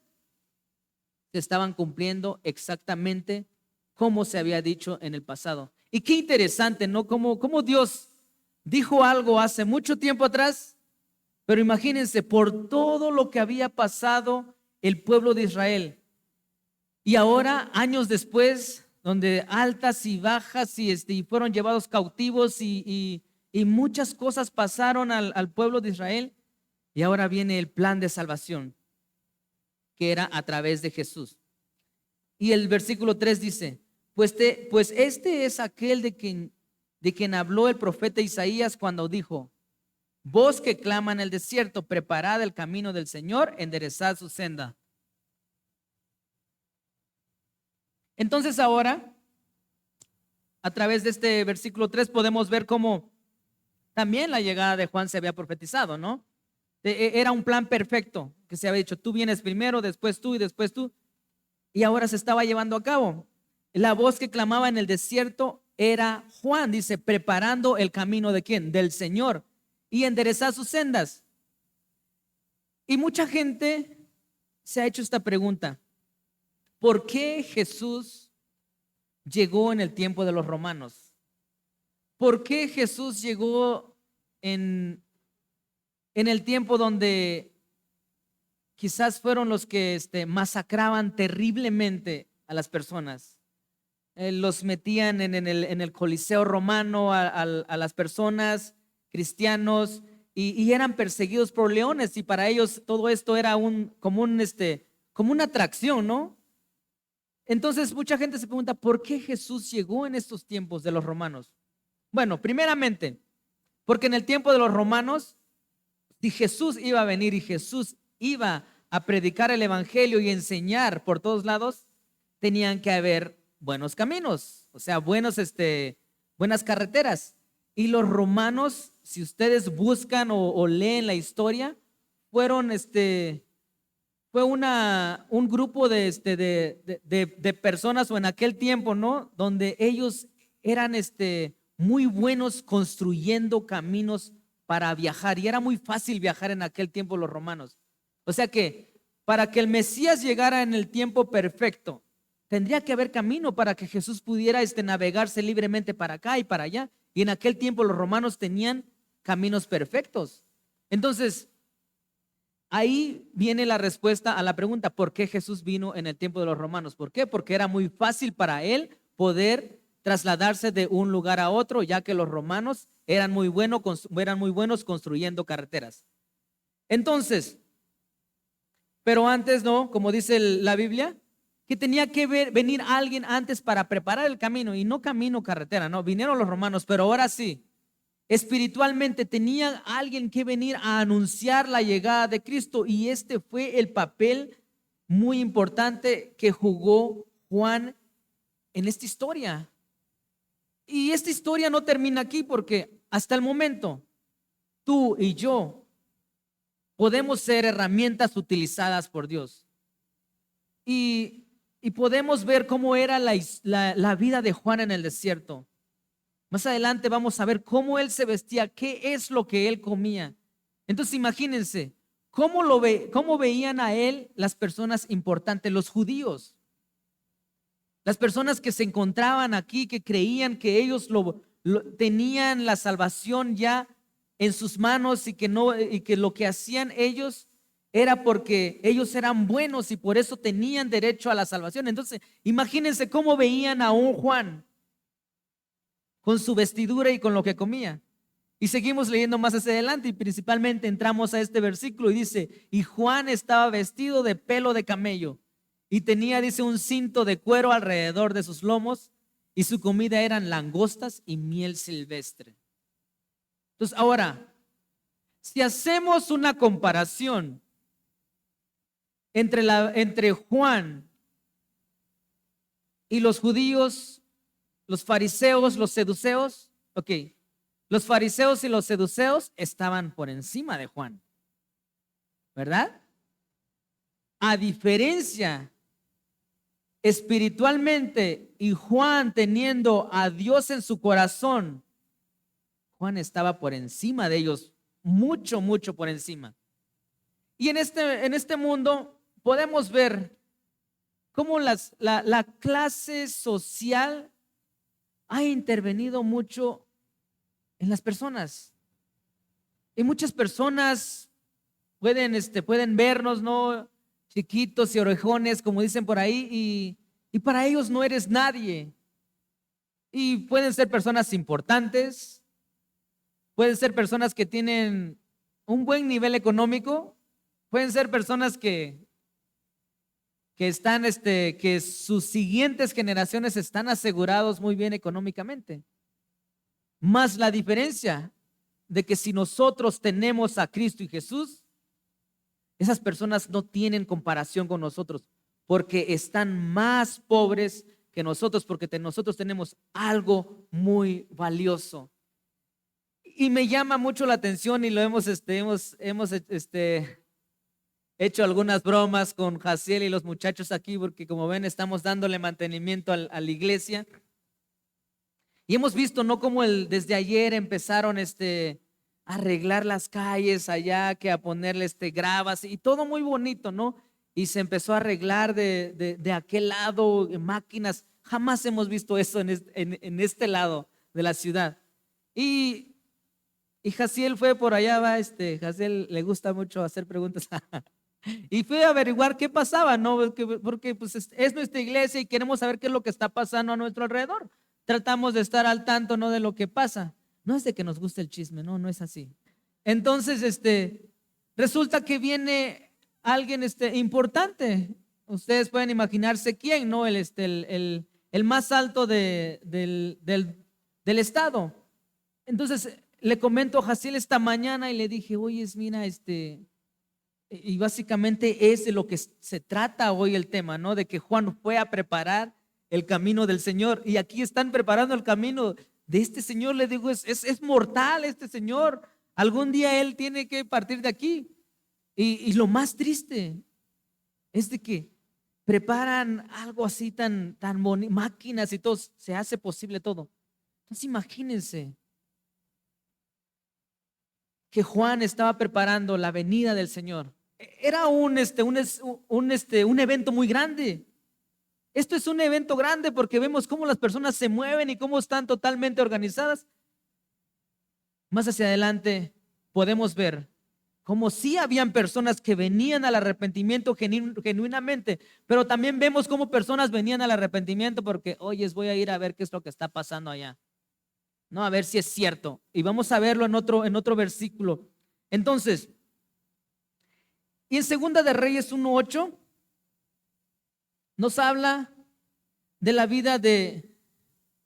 se estaban cumpliendo exactamente como se había dicho en el pasado. Y qué interesante, ¿no? Como Dios dijo algo hace mucho tiempo atrás, pero imagínense por todo lo que había pasado el pueblo de Israel. Y ahora, años después, donde altas y bajas y fueron llevados cautivos y muchas cosas pasaron al pueblo de Israel, y ahora viene el plan de salvación, que era a través de Jesús. Y el versículo 3 dice, pues este es aquel de quien habló el profeta Isaías cuando dijo, voz que clama en el desierto, preparad el camino del Señor, enderezad su senda. Entonces ahora a través de este versículo 3 podemos ver cómo también la llegada de Juan se había profetizado, ¿no? Era un plan perfecto que se había dicho, tú vienes primero, después tú y después tú, y ahora se estaba llevando a cabo. La voz que clamaba en el desierto era Juan, dice, preparando el camino ¿de quién? Del Señor, y enderezar sus sendas. Y mucha gente se ha hecho esta pregunta: ¿por qué Jesús llegó en el tiempo de los romanos? ¿Por qué Jesús llegó en el tiempo donde quizás fueron los que masacraban terriblemente a las personas? Los metían en el Coliseo romano a las personas, cristianos, y eran perseguidos por leones, y para ellos todo esto era como una atracción, ¿no? Entonces mucha gente se pregunta, ¿por qué Jesús llegó en estos tiempos de los romanos? Bueno, primeramente, porque en el tiempo de los romanos, si Jesús iba a venir y Jesús iba a predicar el evangelio y enseñar por todos lados, tenían que haber buenos caminos, o sea, buenas carreteras. Y los romanos, si ustedes buscan o leen la historia, fue un grupo de personas, o en aquel tiempo, ¿no? Donde ellos eran muy buenos construyendo caminos para viajar, y era muy fácil viajar en aquel tiempo los romanos. O sea que para que el Mesías llegara en el tiempo perfecto, tendría que haber camino para que Jesús pudiera navegarse libremente para acá y para allá. Y en aquel tiempo los romanos tenían caminos perfectos. Entonces, ahí viene la respuesta a la pregunta: ¿por qué Jesús vino en el tiempo de los romanos? ¿Por qué? Porque era muy fácil para él poder trasladarse de un lugar a otro, ya que los romanos eran muy buenos construyendo carreteras. Entonces, pero antes, ¿no? Como dice la Biblia, que tenía que venir alguien antes para preparar el camino, y no camino, carretera, no, vinieron los romanos, pero ahora sí, espiritualmente tenía alguien que venir a anunciar la llegada de Cristo, y este fue el papel muy importante que jugó Juan en esta historia. Y esta historia no termina aquí, porque hasta el momento tú y yo podemos ser herramientas utilizadas por Dios. Y podemos ver cómo era la vida de Juan en el desierto. Más adelante vamos a ver cómo él se vestía, qué es lo que él comía. Entonces imagínense cómo veían a él las personas importantes, los judíos, las personas que se encontraban aquí, que creían que ellos tenían la salvación ya en sus manos, y que lo que hacían ellos era porque ellos eran buenos y por eso tenían derecho a la salvación. Entonces, imagínense cómo veían a un Juan con su vestidura y con lo que comía. Y seguimos leyendo más hacia adelante, y principalmente entramos a este versículo y dice: y Juan estaba vestido de pelo de camello y tenía, dice, un cinto de cuero alrededor de sus lomos, y su comida eran langostas y miel silvestre. Entonces, ahora, si hacemos una comparación entre Juan y los judíos, los fariseos, los seduceos, ok, los fariseos y los seduceos estaban por encima de Juan, ¿verdad? A diferencia, espiritualmente, y Juan teniendo a Dios en su corazón, Juan estaba por encima de ellos, mucho, mucho por encima. Y en este mundo podemos ver cómo la clase social ha intervenido mucho en las personas. Y muchas personas pueden vernos, ¿no? Chiquitos y orejones, como dicen por ahí, y para ellos no eres nadie. Y pueden ser personas importantes, pueden ser personas que tienen un buen nivel económico, pueden ser personas que están, que sus siguientes generaciones están asegurados muy bien económicamente. Más la diferencia de que si nosotros tenemos a Cristo y Jesús, esas personas no tienen comparación con nosotros, porque están más pobres que nosotros, porque nosotros tenemos algo muy valioso. Y me llama mucho la atención y lo hemos hecho algunas bromas con Jaciel y los muchachos aquí, porque como ven estamos dándole mantenimiento a la iglesia. Y hemos visto, ¿no? Como desde ayer empezaron a arreglar las calles allá, que a ponerle gravas y todo muy bonito, ¿no? Y se empezó a arreglar de aquel lado, máquinas. Jamás hemos visto eso en este lado de la ciudad. Y Jaciel fue por allá, Jaciel le gusta mucho hacer preguntas. Y fui a averiguar qué pasaba, ¿no? Porque pues, es nuestra iglesia y queremos saber qué es lo que está pasando a nuestro alrededor. Tratamos de estar al tanto, ¿no? De lo que pasa. No es de que nos guste el chisme, no, no es así. Entonces, resulta que viene alguien importante. Ustedes pueden imaginarse quién, ¿no? El más alto del estado. Entonces, le comento a Jaciel esta mañana y le dije, oye, mira, y básicamente es de lo que se trata hoy el tema, ¿no? De que Juan fue a preparar el camino del Señor y aquí están preparando el camino de este Señor. Le digo, es mortal este Señor. Algún día Él tiene que partir de aquí. Y lo más triste es de que preparan algo así tan bonito, máquinas y todo, se hace posible todo. Entonces imagínense que Juan estaba preparando la venida del Señor. Era un evento muy grande. Esto es un evento grande porque vemos cómo las personas se mueven y cómo están totalmente organizadas. Más hacia adelante podemos ver cómo sí habían personas que venían al arrepentimiento genuinamente, pero también vemos cómo personas venían al arrepentimiento porque, oye, voy a ir a ver qué es lo que está pasando allá. No, a ver si es cierto. Y vamos a verlo en otro versículo. Entonces, y en Segunda de Reyes 1:8 nos habla de la vida de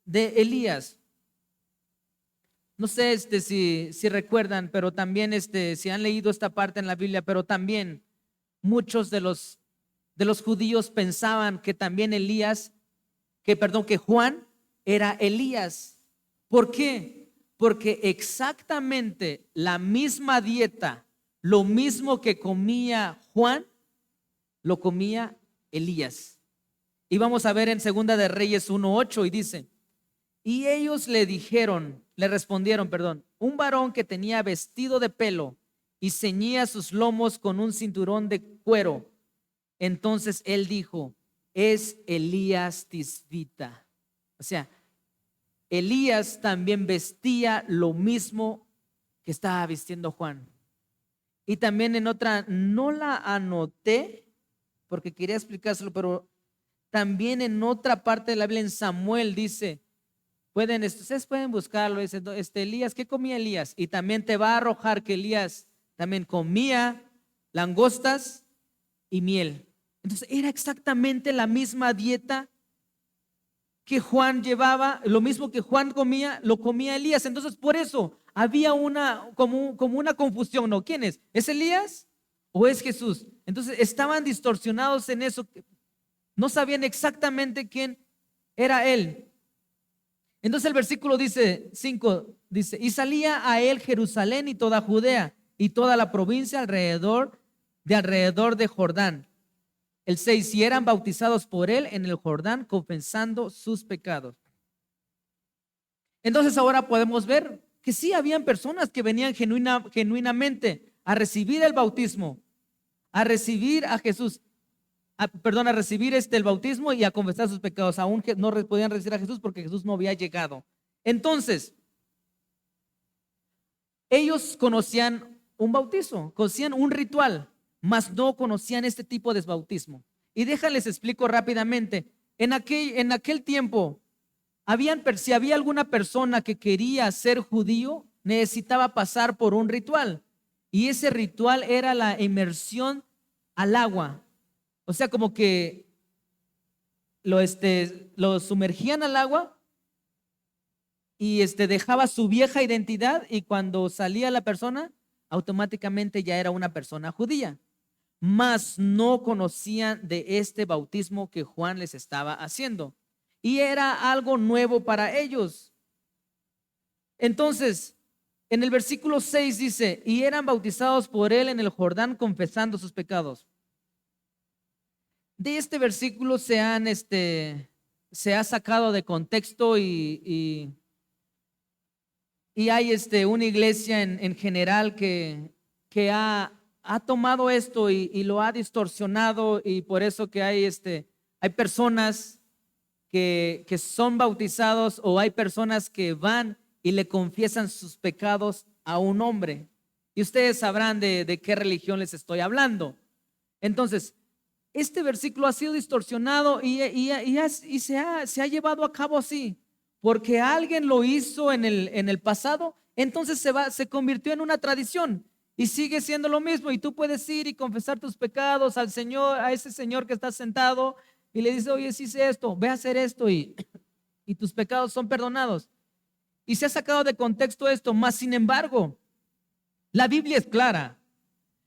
Elías. No sé si recuerdan, pero también si han leído esta parte en la Biblia, pero también muchos de los judíos pensaban que también que Juan era Elías. ¿Por qué? Porque exactamente la misma dieta, lo mismo que comía Juan, lo comía Elías. Y vamos a ver en Segunda de Reyes 1:8 y dice, y ellos le respondieron, un varón que tenía vestido de pelo y ceñía sus lomos con un cinturón de cuero. Entonces él dijo, es Elías Tisbita. O sea, Elías también vestía lo mismo que estaba vistiendo Juan. Y también en otra, no la anoté porque quería explicárselo, pero también en otra parte de la Biblia, en Samuel, dice, ustedes pueden buscarlo, dice, Elías, ¿qué comía Elías? Y también te va a arrojar que Elías también comía langostas y miel. Entonces era exactamente la misma dieta que Juan llevaba, lo mismo que Juan comía, lo comía Elías. Entonces por eso había como una confusión, ¿no? ¿Quién es? ¿Es Elías o es Jesús? Entonces estaban distorsionados en eso, no sabían exactamente quién era él. Entonces el versículo 5 dice, y salía a él Jerusalén y toda Judea y toda la provincia alrededor de Jordán. El 6, y eran bautizados por él en el Jordán, confesando sus pecados. Entonces ahora podemos ver que sí habían personas que venían genuinamente a recibir el bautismo, a recibir a Jesús, a recibir el bautismo y a confesar sus pecados. Aún que no podían recibir a Jesús porque Jesús no había llegado. Entonces, ellos conocían un bautizo, conocían un ritual, mas no conocían este tipo de bautismo. Y déjales explico rápidamente. En aquel tiempo, si había alguna persona que quería ser judío, necesitaba pasar por un ritual. Y ese ritual era la inmersión al agua. O sea, como que lo sumergían al agua y dejaba su vieja identidad, y cuando salía la persona, automáticamente ya era una persona judía. Mas no conocían de este bautismo que Juan les estaba haciendo. y era algo nuevo para ellos. Entonces, en el versículo 6 dice, y eran bautizados por él en el Jordán confesando sus pecados. De este versículo se ha sacado de contexto y hay una iglesia en general que ha tomado esto y lo ha distorsionado, y por eso que hay personas que son bautizados, o hay personas que van y le confiesan sus pecados a un hombre. Y ustedes sabrán de qué religión les estoy hablando. Entonces, este versículo ha sido distorsionado y se ha llevado a cabo así, porque alguien lo hizo en el pasado, entonces se convirtió en una tradición y sigue siendo lo mismo. Y tú puedes ir y confesar tus pecados al Señor, a ese Señor que está sentado, y le dices, oye, si hice esto, ve a hacer esto y tus pecados son perdonados. Y se ha sacado de contexto esto, mas sin embargo, la Biblia es clara.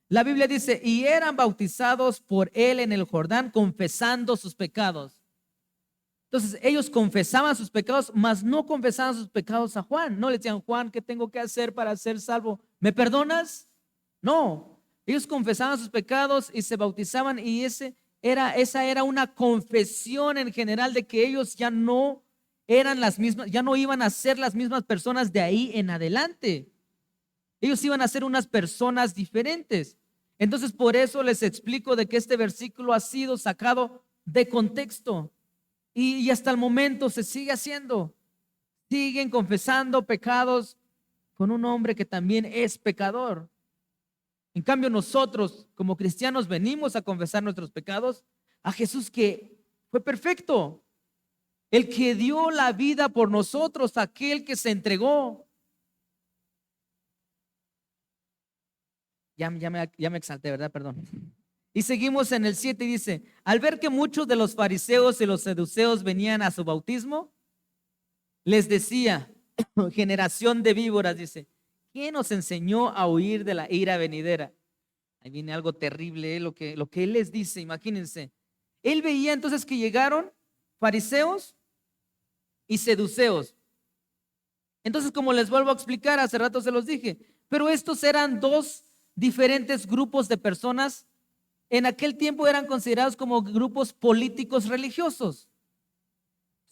La Biblia dice, y eran bautizados por él en el Jordán, confesando sus pecados. Entonces, ellos confesaban sus pecados, mas no confesaban sus pecados a Juan. No le decían, Juan, ¿qué tengo que hacer para ser salvo? ¿Me perdonas? No. Ellos confesaban sus pecados y se bautizaban, y esa era una confesión en general de que ellos ya no eran las mismas, ya no iban a ser las mismas personas de ahí en adelante. Ellos iban a ser unas personas diferentes. Entonces, por eso les explico de que este versículo ha sido sacado de contexto y hasta el momento se sigue haciendo. Siguen confesando pecados con un hombre que también es pecador. En cambio, nosotros como cristianos venimos a confesar nuestros pecados a Jesús, que fue perfecto, el que dio la vida por nosotros, aquel que se entregó. Ya me exalté, ¿verdad? Perdón. Y seguimos en el 7 y dice, al ver que muchos de los fariseos y los saduceos venían a su bautismo, les decía, generación de víboras, dice, ¿quién nos enseñó a huir de la ira venidera? Ahí viene algo terrible, lo que él les dice, imagínense. Él veía entonces que llegaron fariseos y seduceos. Entonces, como les vuelvo a explicar, hace rato se los dije, pero estos eran dos diferentes grupos de personas. En aquel tiempo eran considerados como grupos políticos religiosos,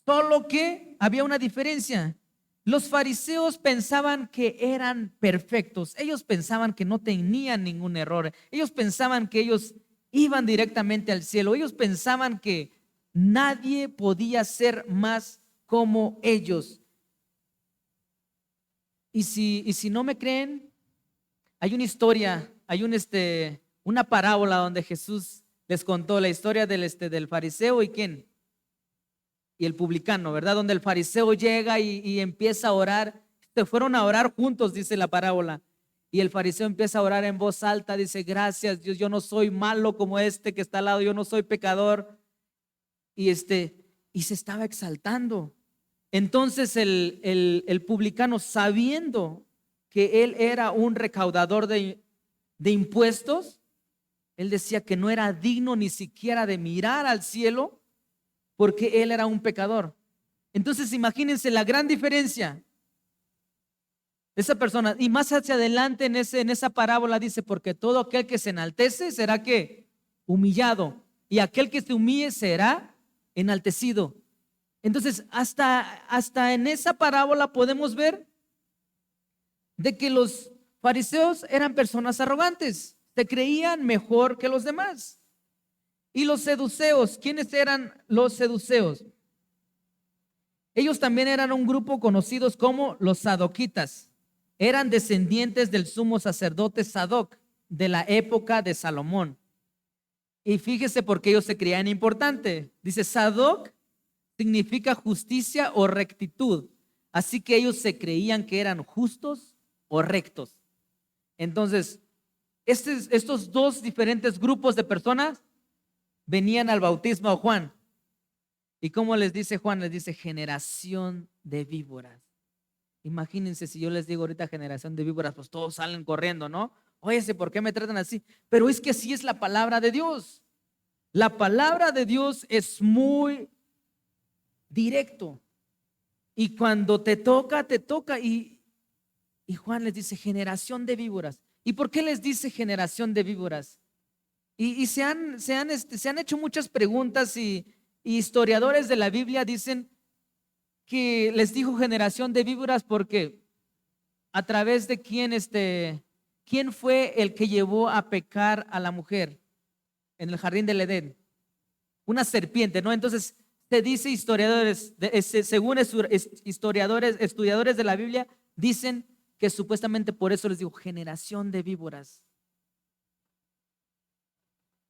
solo que había una diferencia. Los fariseos pensaban que eran perfectos, ellos pensaban que no tenían ningún error, ellos pensaban que ellos iban directamente al cielo, ellos pensaban que nadie podía ser más como ellos. Y si no me creen, hay una historia, hay una parábola donde Jesús les contó la historia del fariseo y ¿quién? Y el publicano, ¿verdad? Donde el fariseo llega y empieza a orar. Se fueron a orar juntos, dice la parábola. Y el fariseo empieza a orar en voz alta, dice, gracias Dios, yo no soy malo como este que está al lado, yo no soy pecador. Y se estaba exaltando. Entonces el publicano, sabiendo que él era un recaudador de impuestos, él decía que no era digno ni siquiera de mirar al cielo porque él era un pecador. Entonces imagínense la gran diferencia de esa persona. Y más hacia adelante en esa parábola dice, porque todo aquel que se enaltece será ¿qué? Humillado, y aquel que se humille será enaltecido. Entonces hasta en esa parábola podemos ver de que los fariseos eran personas arrogantes, se creían mejor que los demás. Y los seduceos, ¿quiénes eran los seduceos? Ellos también eran un grupo conocidos como los sadoquitas. Eran descendientes del sumo sacerdote Sadoc de la época de Salomón. Y fíjese por qué ellos se creían importante. Dice, Sadoc significa justicia o rectitud. Así que ellos se creían que eran justos o rectos. Entonces, estos dos diferentes grupos de personas venían al bautismo a Juan. ¿Y cómo les dice Juan? Les dice generación de víboras. Imagínense si yo les digo ahorita generación de víboras, pues todos salen corriendo, ¿no? Oye, ¿por qué me tratan así? Pero es que así es la palabra de Dios. La palabra de Dios es muy directo. Y cuando te toca, te toca. Y Juan les dice generación de víboras. ¿Y por qué les dice generación de víboras? Y se han hecho muchas preguntas y historiadores de la Biblia dicen que les dijo generación de víboras porque a través de quién fue el que llevó a pecar a la mujer en el jardín del Edén. Una serpiente, ¿no? Entonces se dice historiadores, según historiadores, estudiadores de la Biblia, dicen que supuestamente por eso les digo generación de víboras.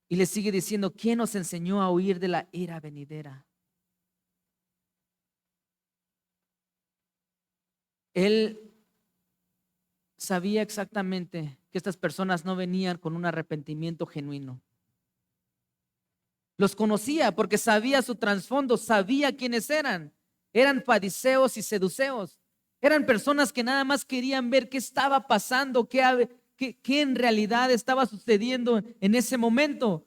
Y les sigue diciendo, ¿quién nos enseñó a huir de la ira venidera? Él sabía exactamente que estas personas no venían con un arrepentimiento genuino. Los conocía porque sabía su trasfondo, sabía quiénes eran. Eran fariseos y seduceos. Eran personas que nada más querían ver qué estaba pasando, qué en realidad estaba sucediendo en ese momento.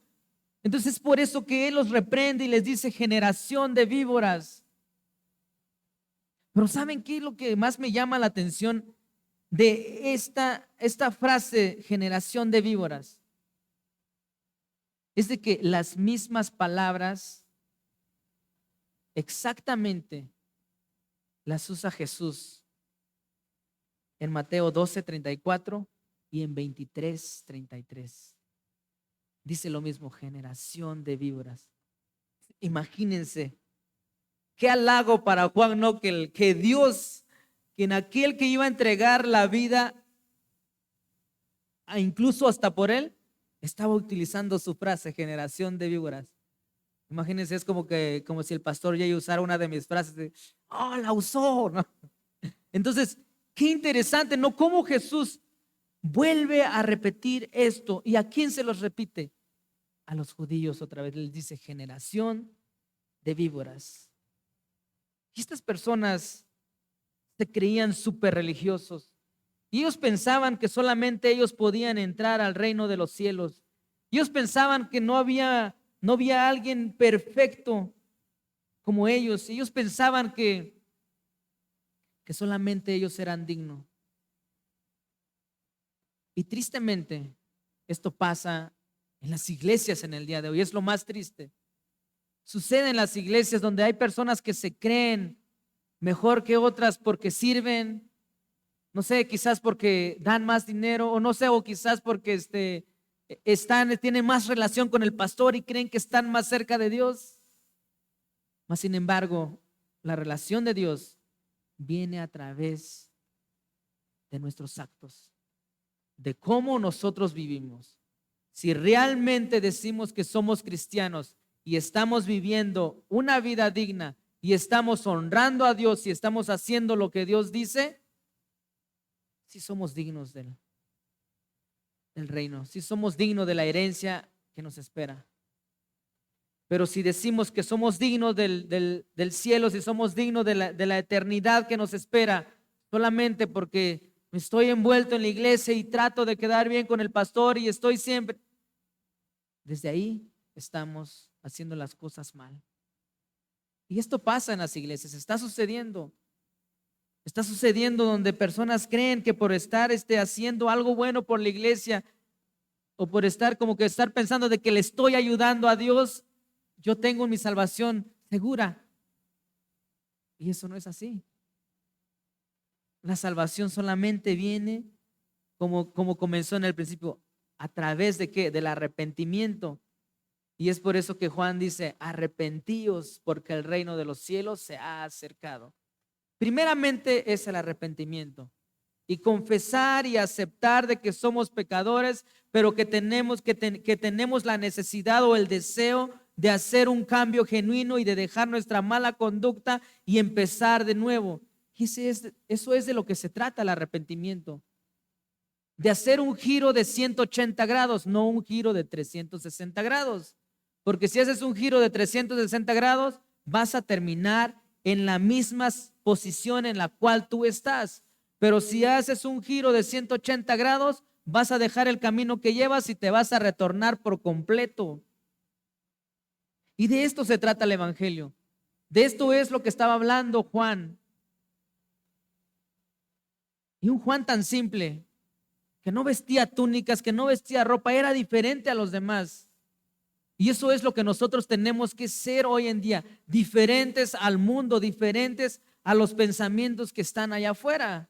Entonces es por eso que Él los reprende y les dice generación de víboras. Pero ¿saben qué es lo que más me llama la atención de esta frase generación de víboras? Es de que las mismas palabras exactamente las usa Jesús en Mateo 12:34 y en 23:33. Dice lo mismo, generación de víboras. Imagínense qué halago para Juan, ¿no? Que Dios, que en aquel que iba a entregar la vida, incluso hasta por él, estaba utilizando su frase, generación de víboras. Imagínense, es como si el pastor Jay usara una de mis frases de, la usó, ¿no? Entonces, qué interesante, ¿no? Cómo Jesús vuelve a repetir esto. ¿Y a quién se los repite? A los judíos otra vez. Les dice generación de víboras. Y estas personas se creían súper religiosos. Y ellos pensaban que solamente ellos podían entrar al reino de los cielos. Ellos pensaban que no había alguien perfecto como ellos. Ellos pensaban que solamente ellos eran dignos. Y tristemente, esto pasa en las iglesias en el día de hoy. Es lo más triste. Sucede en las iglesias donde hay personas que se creen mejor que otras porque sirven, no sé, quizás porque dan más dinero, o no sé, o quizás porque tienen más relación con el pastor y creen que están más cerca de Dios. Mas sin embargo, la relación de Dios viene a través de nuestros actos, de cómo nosotros vivimos. Si realmente decimos que somos cristianos y estamos viviendo una vida digna y estamos honrando a Dios y estamos haciendo lo que Dios dice, si somos dignos del reino, si somos dignos de la herencia que nos espera. Pero si decimos que somos dignos del cielo, si somos dignos de la eternidad que nos espera, solamente porque estoy envuelto en la iglesia y trato de quedar bien con el pastor y estoy siempre, desde ahí estamos haciendo las cosas mal. Y esto pasa en las iglesias, está sucediendo. Está sucediendo donde personas creen que por estar haciendo algo bueno por la iglesia o por estar pensando de que le estoy ayudando a Dios, yo tengo mi salvación segura. Y eso no es así. La salvación solamente viene como comenzó en el principio, a través de ¿qué? Del arrepentimiento. Y es por eso que Juan dice, arrepentíos porque el reino de los cielos se ha acercado. Primeramente es el arrepentimiento y confesar y aceptar de que somos pecadores, pero que tenemos la necesidad o el deseo de hacer un cambio genuino y de dejar nuestra mala conducta y empezar de nuevo. Y eso es de lo que se trata el arrepentimiento. De hacer un giro de 180 grados, no un giro de 360 grados. Porque si haces un giro de 360 grados, vas a terminar en la misma posición en la cual tú estás. Pero si haces un giro de 180 grados, vas a dejar el camino que llevas y te vas a retornar por completo. Y de esto se trata el evangelio, De esto es lo que estaba hablando Juan. Y un Juan tan simple, que no vestía túnicas, que no vestía ropa, era diferente a los demás. Y eso es lo que nosotros tenemos que ser hoy en día, diferentes al mundo, diferentes a los pensamientos que están allá afuera.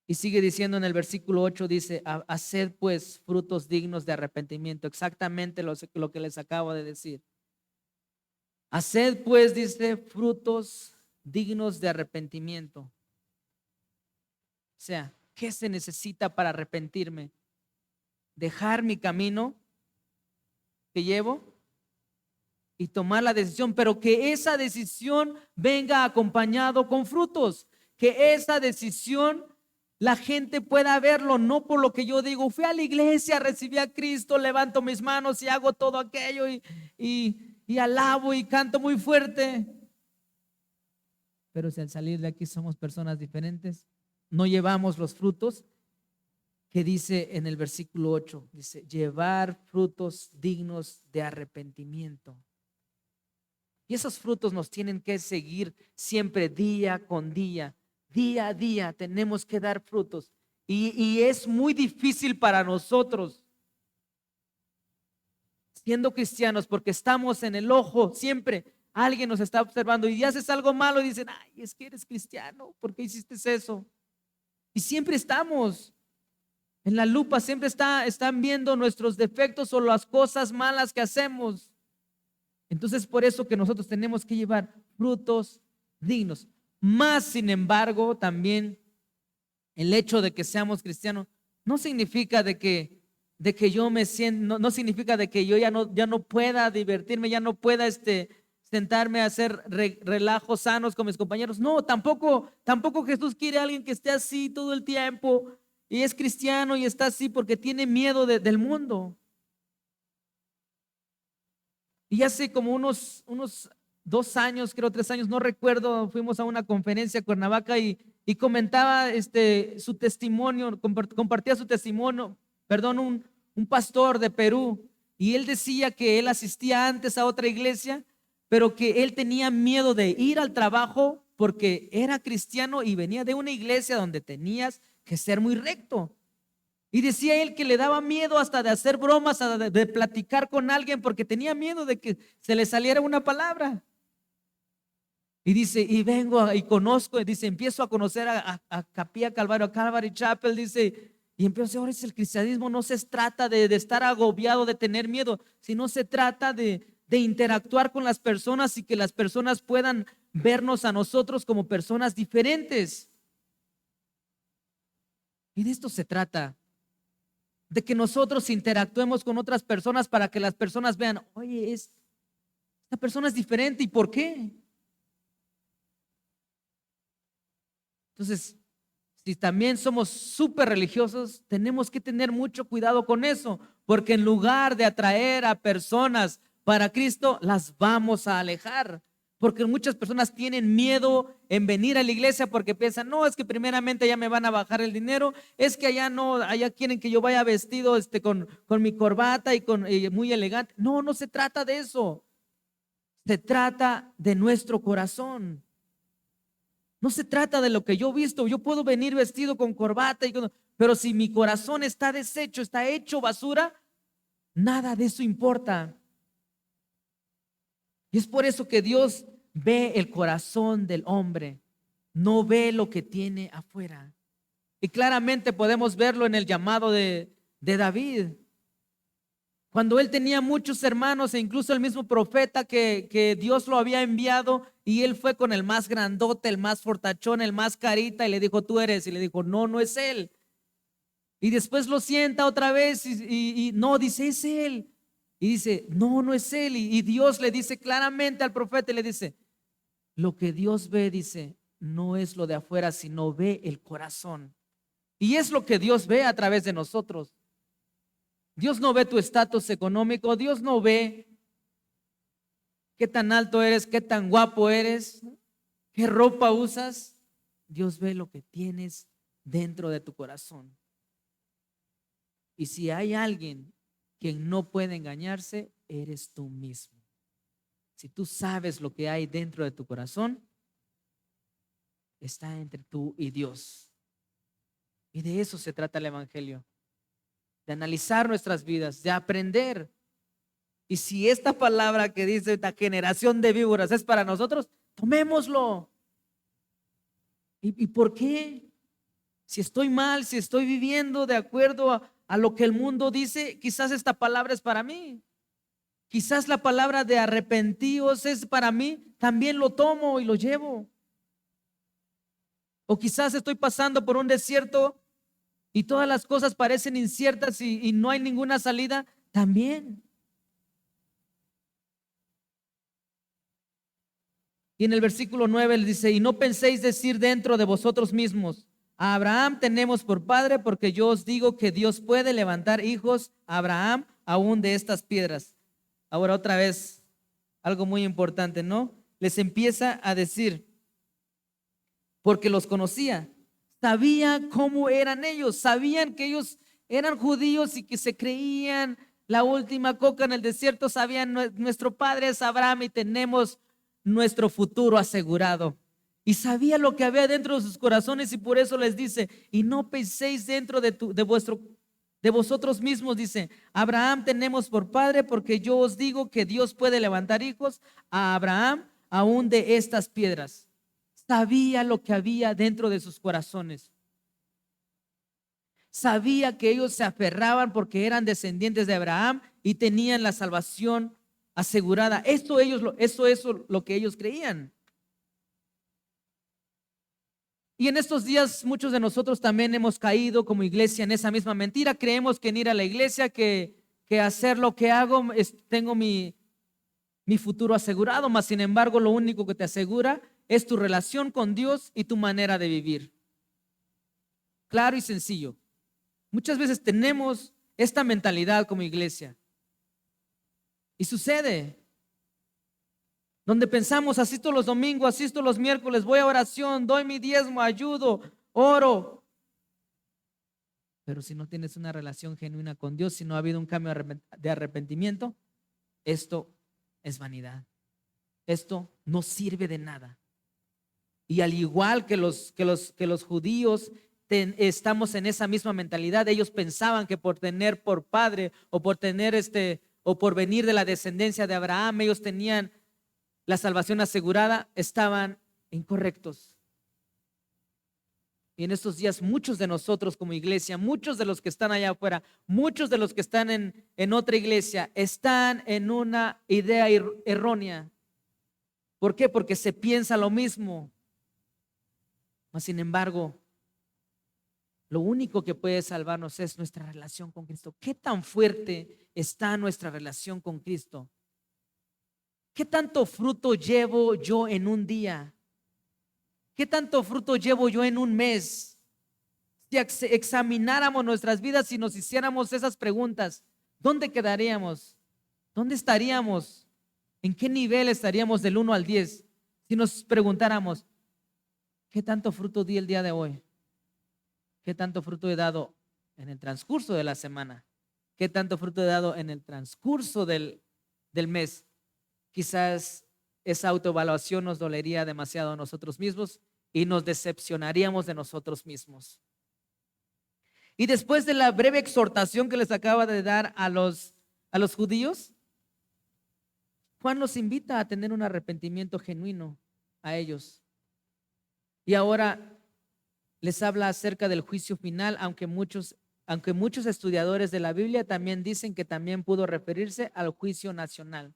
Y sigue diciendo en el versículo 8, dice, haced pues frutos dignos de arrepentimiento. Exactamente lo que les acabo de decir. Haced pues, dice, frutos dignos de arrepentimiento. O sea, ¿qué se necesita para arrepentirme? Dejar mi camino que llevo y tomar la decisión, pero que esa decisión venga acompañado con frutos, que esa decisión la gente pueda verlo, no por lo que yo digo, fui a la iglesia, recibí a Cristo, levanto mis manos y hago todo aquello y alabo y canto muy fuerte. Pero si al salir de aquí somos personas diferentes, no llevamos los frutos que dice en el versículo 8, dice, llevar frutos dignos de arrepentimiento. Y esos frutos nos tienen que seguir siempre día con día. Día a día tenemos que dar frutos y es muy difícil para nosotros siendo cristianos porque estamos en el ojo siempre. Alguien nos está observando y haces algo malo y dicen, ay, es que eres cristiano, ¿por qué hiciste eso? Y siempre estamos en la lupa, siempre están viendo nuestros defectos o las cosas malas que hacemos. Entonces por eso que nosotros tenemos que llevar frutos dignos. Más sin embargo, también el hecho de que seamos cristianos no significa de que yo me siento, no significa de que yo ya no pueda divertirme, ya no pueda sentarme a hacer relajos sanos con mis compañeros. No, tampoco Jesús quiere a alguien que esté así todo el tiempo y es cristiano y está así porque tiene miedo del mundo. Y hace como unos 2 años, creo 3 años, no recuerdo, fuimos a una conferencia a Cuernavaca y comentaba su testimonio, compartía su testimonio, un pastor de Perú, y él decía que él asistía antes a otra iglesia, pero que él tenía miedo de ir al trabajo porque era cristiano y venía de una iglesia donde tenías que ser muy recto. Y decía él que le daba miedo hasta de hacer bromas, de platicar con alguien porque tenía miedo de que se le saliera una palabra. Y dice, y vengo y conozco, dice, empiezo a conocer a Capilla Calvario, a Calvary Chapel, dice, y empiezo, ahora es el cristianismo, no se trata de estar agobiado, de tener miedo, sino se trata de interactuar con las personas y que las personas puedan vernos a nosotros como personas diferentes. Y de esto se trata, de que nosotros interactuemos con otras personas para que las personas vean, oye, esta persona es diferente, ¿y por qué? Entonces, si también somos súper religiosos, tenemos que tener mucho cuidado con eso, porque en lugar de atraer a personas para Cristo, las vamos a alejar. Porque muchas personas tienen miedo en venir a la iglesia porque piensan, no, es que primeramente ya me van a bajar el dinero, es que allá no, allá quieren que yo vaya vestido con mi corbata y muy elegante. No, no se trata de eso. Se trata de nuestro corazón. No se trata de lo que yo he visto. Yo puedo venir vestido con corbata, pero si mi corazón está deshecho, está hecho basura, nada de eso importa. Y es por eso que Dios ve el corazón del hombre, no ve lo que tiene afuera. Y claramente podemos verlo en el llamado de David. Cuando él tenía muchos hermanos e incluso el mismo profeta que Dios lo había enviado y él fue con el más grandote, el más fortachón, el más carita y le dijo, tú eres. Y le dijo, no, no es él. Y después lo sienta otra vez y no, dice, es él. Y dice, no, no es él. Y Dios le dice claramente al profeta y le dice, lo que Dios ve, dice, no es lo de afuera, sino ve el corazón. Y es lo que Dios ve a través de nosotros. Dios no ve tu estatus económico, Dios no ve qué tan alto eres, qué tan guapo eres, qué ropa usas. Dios ve lo que tienes dentro de tu corazón. Y si hay alguien quien no puede engañarse eres tú mismo. Si tú sabes lo que hay dentro de tu corazón, está entre tú y Dios. Y de eso se trata el Evangelio, de analizar nuestras vidas, de aprender. Y si esta palabra que dice la generación de víboras es para nosotros, tomémoslo. ¿Y por qué? Si estoy mal, si estoy viviendo de acuerdo a lo que el mundo dice, quizás esta palabra es para mí. Quizás la palabra de arrepentíos es para mí, también lo tomo y lo llevo. O quizás estoy pasando por un desierto y todas las cosas parecen inciertas y no hay ninguna salida, también. Y en el versículo 9 él dice, y no penséis decir dentro de vosotros mismos, a Abraham tenemos por padre, porque yo os digo que Dios puede levantar hijos a Abraham aún de estas piedras. Ahora otra vez, algo muy importante, ¿no? Les empieza a decir, porque los conocía, sabía cómo eran ellos, sabían que ellos eran judíos y que se creían la última coca en el desierto, sabían nuestro padre es Abraham y tenemos nuestro futuro asegurado. Y sabía lo que había dentro de sus corazones y por eso les dice, y no penséis dentro de vosotros mismos, dice, Abraham tenemos por padre, porque yo os digo que Dios puede levantar hijos a Abraham aún de estas piedras. Sabía lo que había dentro de sus corazones. Sabía que ellos se aferraban porque eran descendientes de Abraham y tenían la salvación asegurada. Eso es lo que ellos creían. Y en estos días muchos de nosotros también hemos caído como iglesia en esa misma mentira. Creemos que en ir a la iglesia, que hacer lo que hago, tengo mi futuro asegurado, mas sin embargo lo único que te asegura es tu relación con Dios y tu manera de vivir. Claro y sencillo. Muchas veces tenemos esta mentalidad como iglesia. Y sucede. Donde pensamos, asisto los domingos, asisto los miércoles, voy a oración, doy mi diezmo, ayudo, oro. Pero si no tienes una relación genuina con Dios, si no ha habido un cambio de arrepentimiento, esto es vanidad. Esto no sirve de nada. Y al igual que los judíos, estamos en esa misma mentalidad. Ellos pensaban que por tener por padre o por tener o por venir de la descendencia de Abraham, ellos tenían la salvación asegurada, estaban incorrectos. Y en estos días muchos de nosotros como iglesia, muchos de los que están allá afuera, muchos de los que están en otra iglesia, están en una idea errónea. ¿Por qué? Porque se piensa lo mismo. Mas sin embargo, lo único que puede salvarnos es nuestra relación con Cristo. ¿Qué tan fuerte está nuestra relación con Cristo? ¿Qué tanto fruto llevo yo en un día? ¿Qué tanto fruto llevo yo en un mes? Si examináramos nuestras vidas y nos hiciéramos esas preguntas, ¿dónde quedaríamos? ¿Dónde estaríamos? ¿En qué nivel estaríamos del 1 al 10? Si nos preguntáramos, ¿qué tanto fruto di el día de hoy? ¿Qué tanto fruto he dado en el transcurso de la semana? ¿Qué tanto fruto he dado en el transcurso del mes? Quizás esa autoevaluación nos dolería demasiado a nosotros mismos y nos decepcionaríamos de nosotros mismos. Y después de la breve exhortación que les acaba de dar a los judíos, Juan los invita a tener un arrepentimiento genuino a ellos. Y ahora les habla acerca del juicio final, aunque muchos estudiadores de la Biblia también dicen que también pudo referirse al juicio nacional.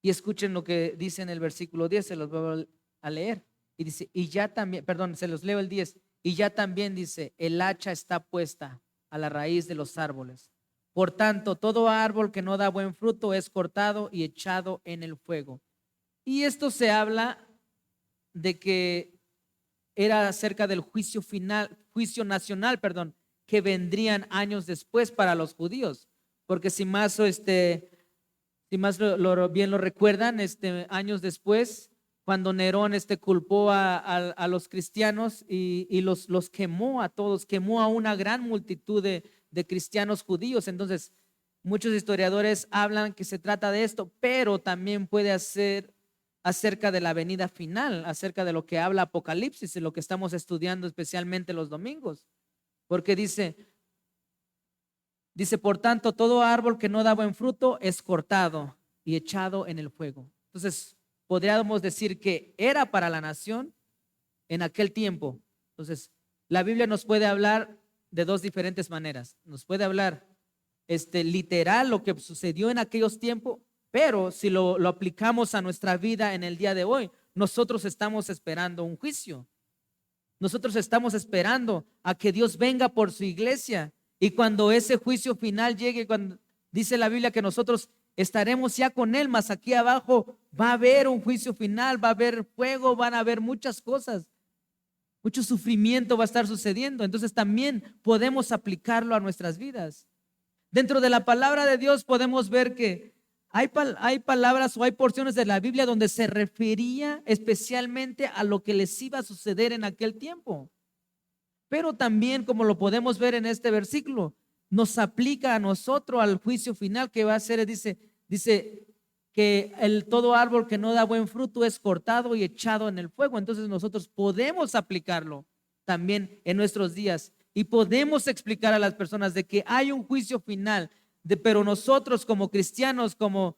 Y escuchen lo que dice en el versículo 10, se los voy a leer. Y dice, y ya también, perdón, se los leo el 10. Y ya también dice, el hacha está puesta a la raíz de los árboles. Por tanto, todo árbol que no da buen fruto es cortado y echado en el fuego. Y esto se habla de que era acerca del juicio nacional, que vendrían años después para los judíos. Porque si más bien lo recuerdan, años después, cuando Nerón culpó a los cristianos y los quemó a todos, quemó a una gran multitud de cristianos judíos. Entonces, Muchos historiadores hablan que se trata de esto, pero también puede ser acerca de la venida final, acerca de lo que habla Apocalipsis, de lo que estamos estudiando especialmente los domingos. Porque dice, por tanto, todo árbol que no da buen fruto es cortado y echado en el fuego. Entonces, podríamos decir que era para la nación en aquel tiempo. Entonces, la Biblia nos puede hablar de dos diferentes maneras. Nos puede hablar literal lo que sucedió en aquellos tiempos, pero si lo aplicamos a nuestra vida en el día de hoy, nosotros estamos esperando un juicio. Nosotros estamos esperando a que Dios venga por su iglesia, y cuando ese juicio final llegue, cuando dice la Biblia que nosotros estaremos ya con Él, mas aquí abajo va a haber un juicio final, va a haber fuego, van a haber muchas cosas, mucho sufrimiento va a estar sucediendo. Entonces también podemos aplicarlo a nuestras vidas. Dentro de la palabra de Dios podemos ver que hay palabras o hay porciones de la Biblia donde se refería especialmente a lo que les iba a suceder en aquel tiempo. Pero también, como lo podemos ver en este versículo, nos aplica a nosotros al juicio final que va a ser, dice que todo árbol que no da buen fruto es cortado y echado en el fuego. Entonces nosotros podemos aplicarlo también en nuestros días. Y podemos explicar a las personas de que hay un juicio final, pero nosotros como cristianos, como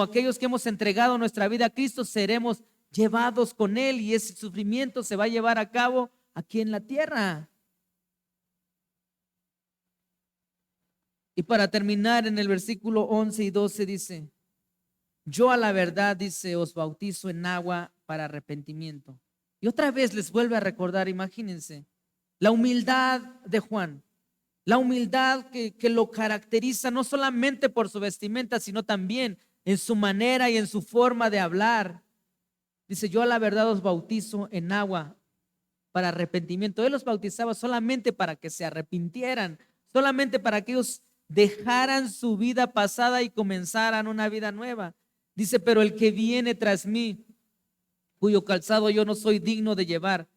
aquellos que hemos entregado nuestra vida a Cristo, seremos llevados con Él, y ese sufrimiento se va a llevar a cabo aquí en la tierra. Y para terminar, en el versículo 11 y 12 dice: yo a la verdad, dice, os bautizo en agua para arrepentimiento. Y otra vez les vuelve a recordar, imagínense, la humildad de Juan, la humildad que lo caracteriza no solamente por su vestimenta, sino también en su manera y en su forma de hablar. Dice: yo a la verdad os bautizo en agua para arrepentimiento. Él los bautizaba solamente para que se arrepintieran, solamente para que ellos dejaran su vida pasada y comenzaran una vida nueva. Dice: pero el que viene tras mí, cuyo calzado yo no soy digno de llevar,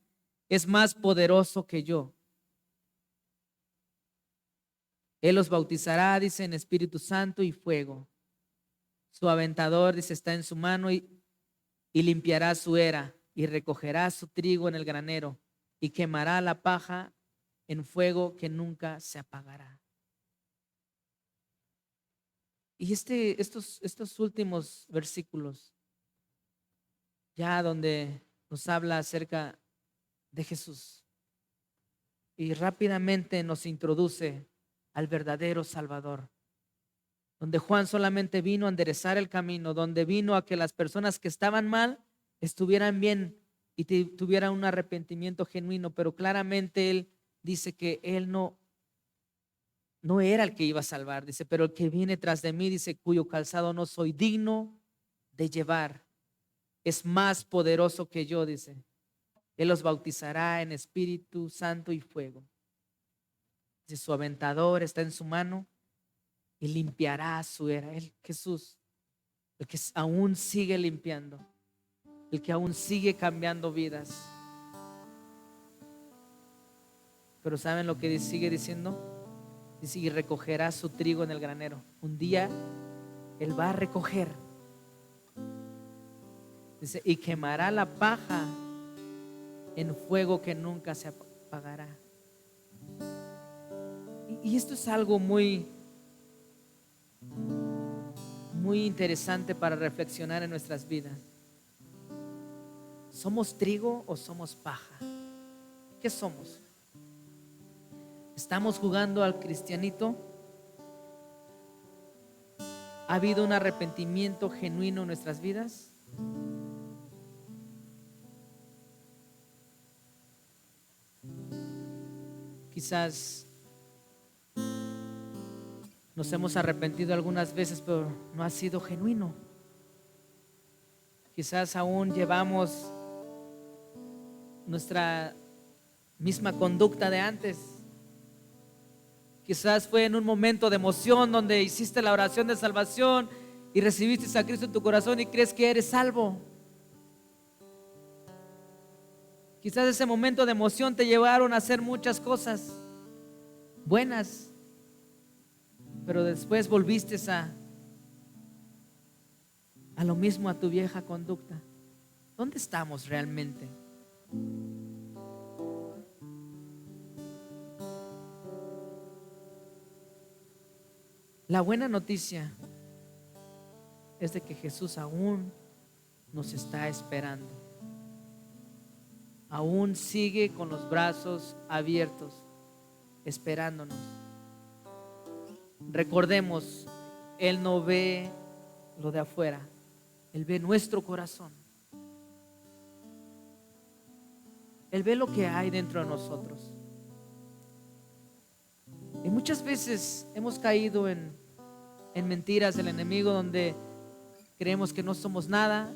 es más poderoso que yo. Él los bautizará, dice, en Espíritu Santo y fuego. Su aventador, dice, está en su mano y limpiará su era y recogerá su trigo en el granero y quemará la paja en fuego que nunca se apagará. Y estos últimos versículos, ya donde nos habla acerca de Jesús, y rápidamente nos introduce al verdadero Salvador, donde Juan solamente vino a enderezar el camino, donde vino a que las personas que estaban mal estuvieran bien y tuvieran un arrepentimiento genuino. Pero claramente él dice que él no era el que iba a salvar. Dice: pero el que viene tras de mí, dice, cuyo calzado no soy digno de llevar, es más poderoso que yo, dice. Él los bautizará en Espíritu Santo y fuego. Dice: su aventador está en su mano y limpiará su era. Él, Jesús, el que aún sigue limpiando, el que aún sigue cambiando vidas. Pero ¿saben lo que sigue diciendo? Dice: y recogerá su trigo en el granero. Un día Él va a recoger. Dice: y quemará la paja en fuego que nunca se apagará. Y esto es algo muy interesante para reflexionar en nuestras vidas. ¿Somos trigo o somos paja? ¿Qué somos? ¿Estamos jugando al cristianito? ¿Ha habido un arrepentimiento genuino en nuestras vidas? Quizás nos hemos arrepentido algunas veces, pero no ha sido genuino. Quizás aún llevamos nuestra misma conducta de antes. Quizás fue en un momento de emoción donde hiciste la oración de salvación y recibiste a Cristo en tu corazón y crees que eres salvo. Quizás ese momento de emoción te llevaron a hacer muchas cosas buenas, pero después volviste a lo mismo, a tu vieja conducta. ¿Dónde estamos realmente? La buena noticia es de que Jesús aún nos está esperando. Aún sigue con los brazos abiertos, esperándonos. Recordemos, Él no ve lo de afuera, Él ve nuestro corazón. Él ve lo que hay dentro de nosotros. Y muchas veces hemos caído en mentiras del enemigo, donde creemos que no somos nada,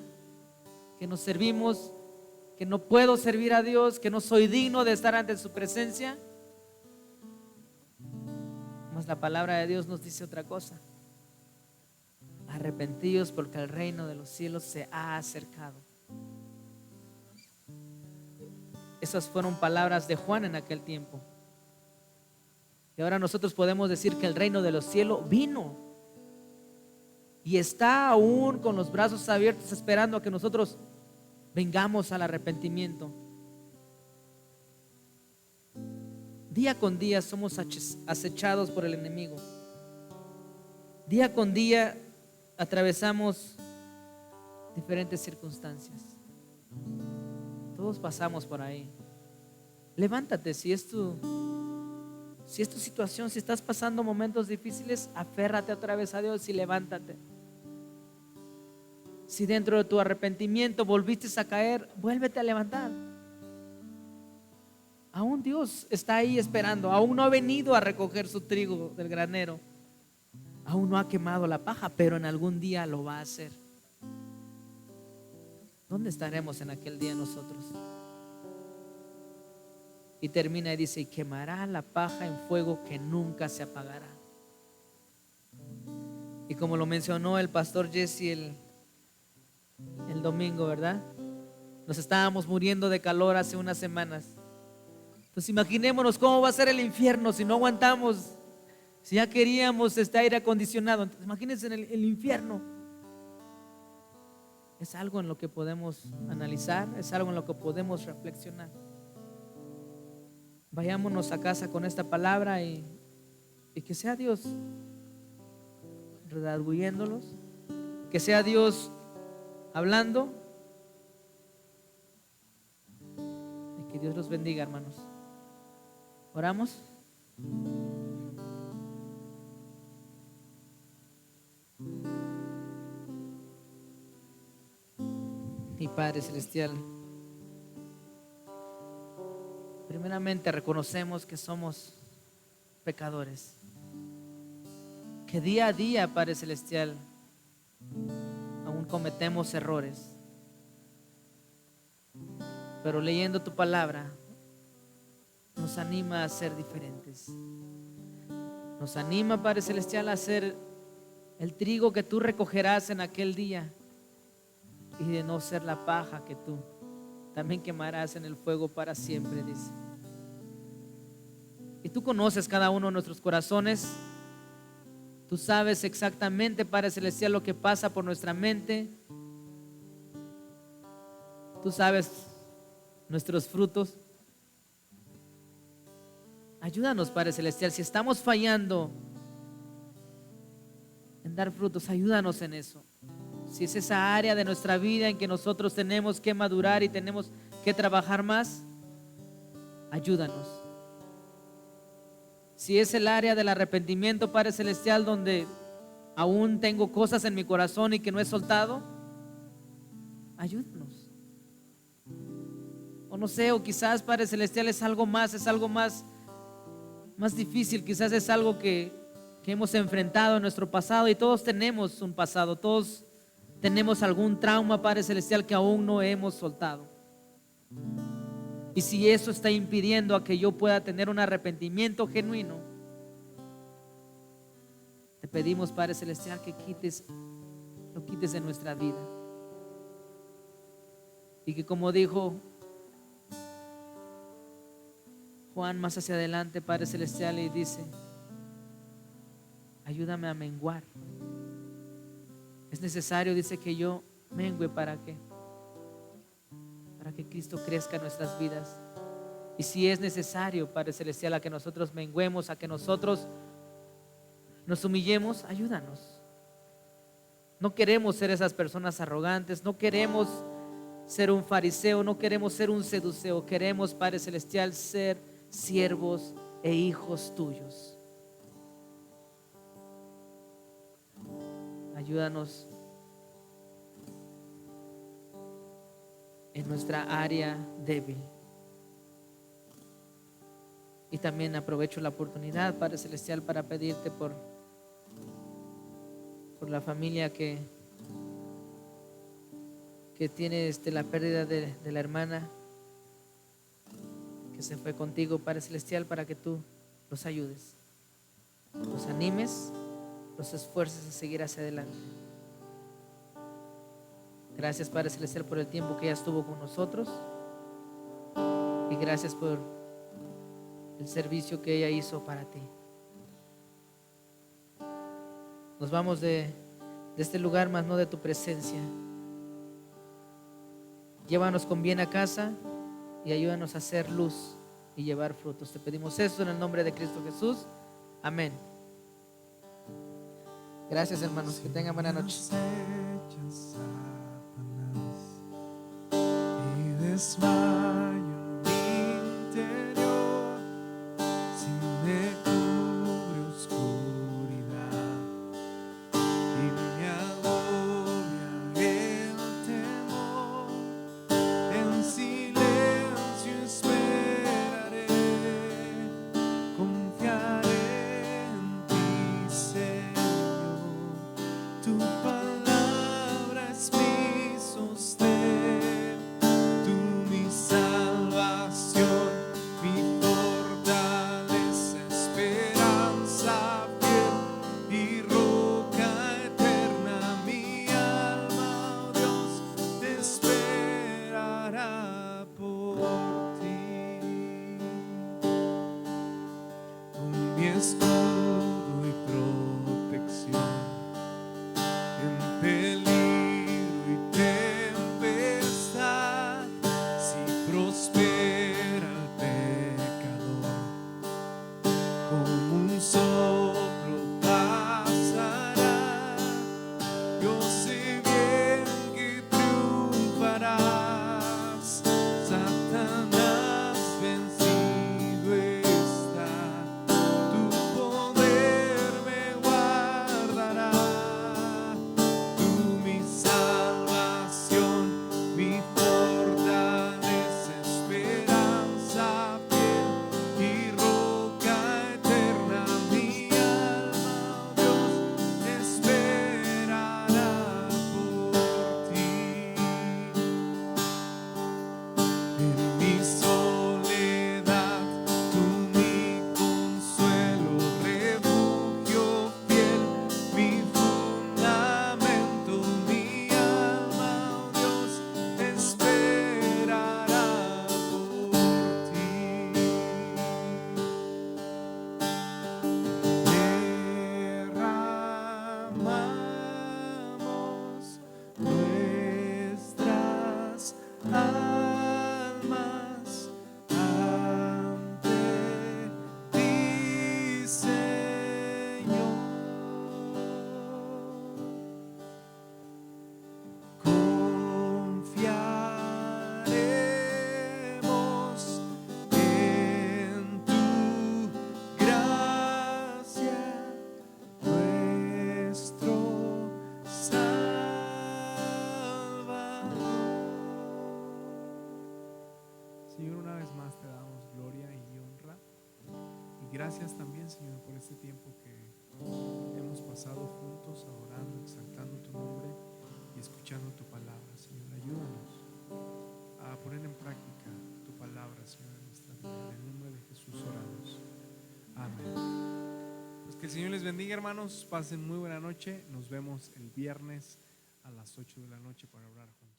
que no servimos, que no puedo servir a Dios, que no soy digno de estar ante su presencia. Mas la palabra de Dios nos dice otra cosa: arrepentíos, porque el reino de los cielos se ha acercado. Esas fueron palabras de Juan en aquel tiempo. Y ahora nosotros podemos decir que el reino de los cielos vino y está aún con los brazos abiertos, esperando a que nosotros vengamos al arrepentimiento. Día con día somos acechados por el enemigo. Día con día atravesamos diferentes circunstancias. Todos pasamos por ahí. Levántate, si es tu situación, si estás pasando momentos difíciles, aférrate otra vez a Dios y levántate. Si dentro de tu arrepentimiento volviste a caer, vuélvete a levantar. Aún Dios está ahí esperando. Aún no ha venido a recoger su trigo del granero. Aún no ha quemado la paja, pero en algún día lo va a hacer. ¿Dónde estaremos en aquel día nosotros? Y termina y dice: y quemará la paja en fuego que nunca se apagará. Y como lo mencionó el pastor Jesse el domingo, ¿verdad? Nos estábamos muriendo de calor hace unas semanas. Entonces imaginémonos cómo va a ser el infierno si no aguantamos, si ya queríamos este aire acondicionado. Entonces imagínense en el infierno. Es algo en lo que podemos analizar, es algo en lo que podemos reflexionar. Vayámonos a casa con esta palabra y que sea Dios redarguyéndolos, que sea Dios hablando, y que Dios los bendiga, hermanos. ¿Oramos? Mi Padre Celestial, primeramente reconocemos que somos pecadores, que día a día, Padre Celestial, aún cometemos errores, pero leyendo tu palabra nos anima a ser diferentes. Nos anima, Padre Celestial, a ser el trigo que tú recogerás en aquel día, y de no ser la paja que tú también quemarás en el fuego para siempre, dice. Y tú conoces cada uno de nuestros corazones. Tú sabes exactamente, Padre Celestial, lo que pasa por nuestra mente. Tú sabes nuestros frutos. Ayúdanos, Padre Celestial, si estamos fallando en dar frutos, ayúdanos en eso. Si es esa área de nuestra vida en que nosotros tenemos que madurar y tenemos que trabajar más, ayúdanos. Si es el área del arrepentimiento, Padre Celestial, donde aún tengo cosas en mi corazón y que no he soltado, ayúdanos. O no sé, o quizás, Padre Celestial, es algo más difícil. Quizás es algo que hemos enfrentado en nuestro pasado, y todos tenemos un pasado, todos tenemos algún trauma, Padre Celestial, que aún no hemos soltado. Y si eso está impidiendo a que yo pueda tener un arrepentimiento genuino, te pedimos, Padre Celestial, que lo quites de nuestra vida. Y que, como dijo Juan más hacia adelante, Padre Celestial, y dice: ayúdame a menguar. Es necesario, dice, que yo mengüe. ¿Para qué? Para que Cristo crezca en nuestras vidas. Y si es necesario, Padre Celestial, a que nosotros menguemos, a que nosotros nos humillemos, ayúdanos. No queremos ser esas personas arrogantes, no queremos ser un fariseo, no queremos ser un seduceo. Queremos, Padre Celestial, ser siervos e hijos tuyos. Ayúdanos en nuestra área débil. Y también aprovecho la oportunidad, Padre Celestial, para pedirte por la familia que tiene la pérdida de la hermana que se fue contigo, Padre Celestial, para que tú los ayudes, los animes, los esfuerces a seguir hacia adelante. Gracias, Padre Celestial, por el tiempo que ella estuvo con nosotros, y gracias por el servicio que ella hizo para ti. Nos vamos de este lugar, mas no de tu presencia. Llévanos con bien a casa y ayúdanos a hacer luz y llevar frutos. Te pedimos esto en el nombre de Cristo Jesús. Amén. Gracias, hermanos. Que tengan buena noche. Y desmayo en mi interior, si me cubre oscuridad y me agobia el temor, en silencio esperaré, confiaré en ti, Señor. Tu palabra es mi sostén, tú mi salvación, mi fortaleza, esperanza fiel y roca eterna. Mi alma, oh Dios, te esperará por ti. Con mi escudo y protección, en peligro y tempestad, si prospera el pecador, como un soplo pasará. Yo sé bien que triunfarás, Satanás vencido está, tu poder me guardará. Tú mi salvación, mi fortaleza, esperanza fiel y roca eterna. Mi alma, oh Dios, esperará por ti. En mi soledad, tú mi consuelo, refugio fiel, mi fundamento. Mi alma, oh Dios, esperará por ti. Derramamos nuestras almas ante ti, Señor. Confiaremos en tu gracia, nuestro Salvador. Señor, una vez más te damos gloria y honra. Y gracias también, Señor, por este tiempo que hemos pasado juntos, adorando, exaltando tu nombre y escuchando tu palabra. Señor, ayúdanos a poner en práctica tu palabra, Señor, en nuestra vida. En el nombre de Jesús oramos. Amén. Pues que el Señor les bendiga, hermanos. Pasen muy buena noche. Nos vemos el viernes a las 8 de la noche para orar juntos.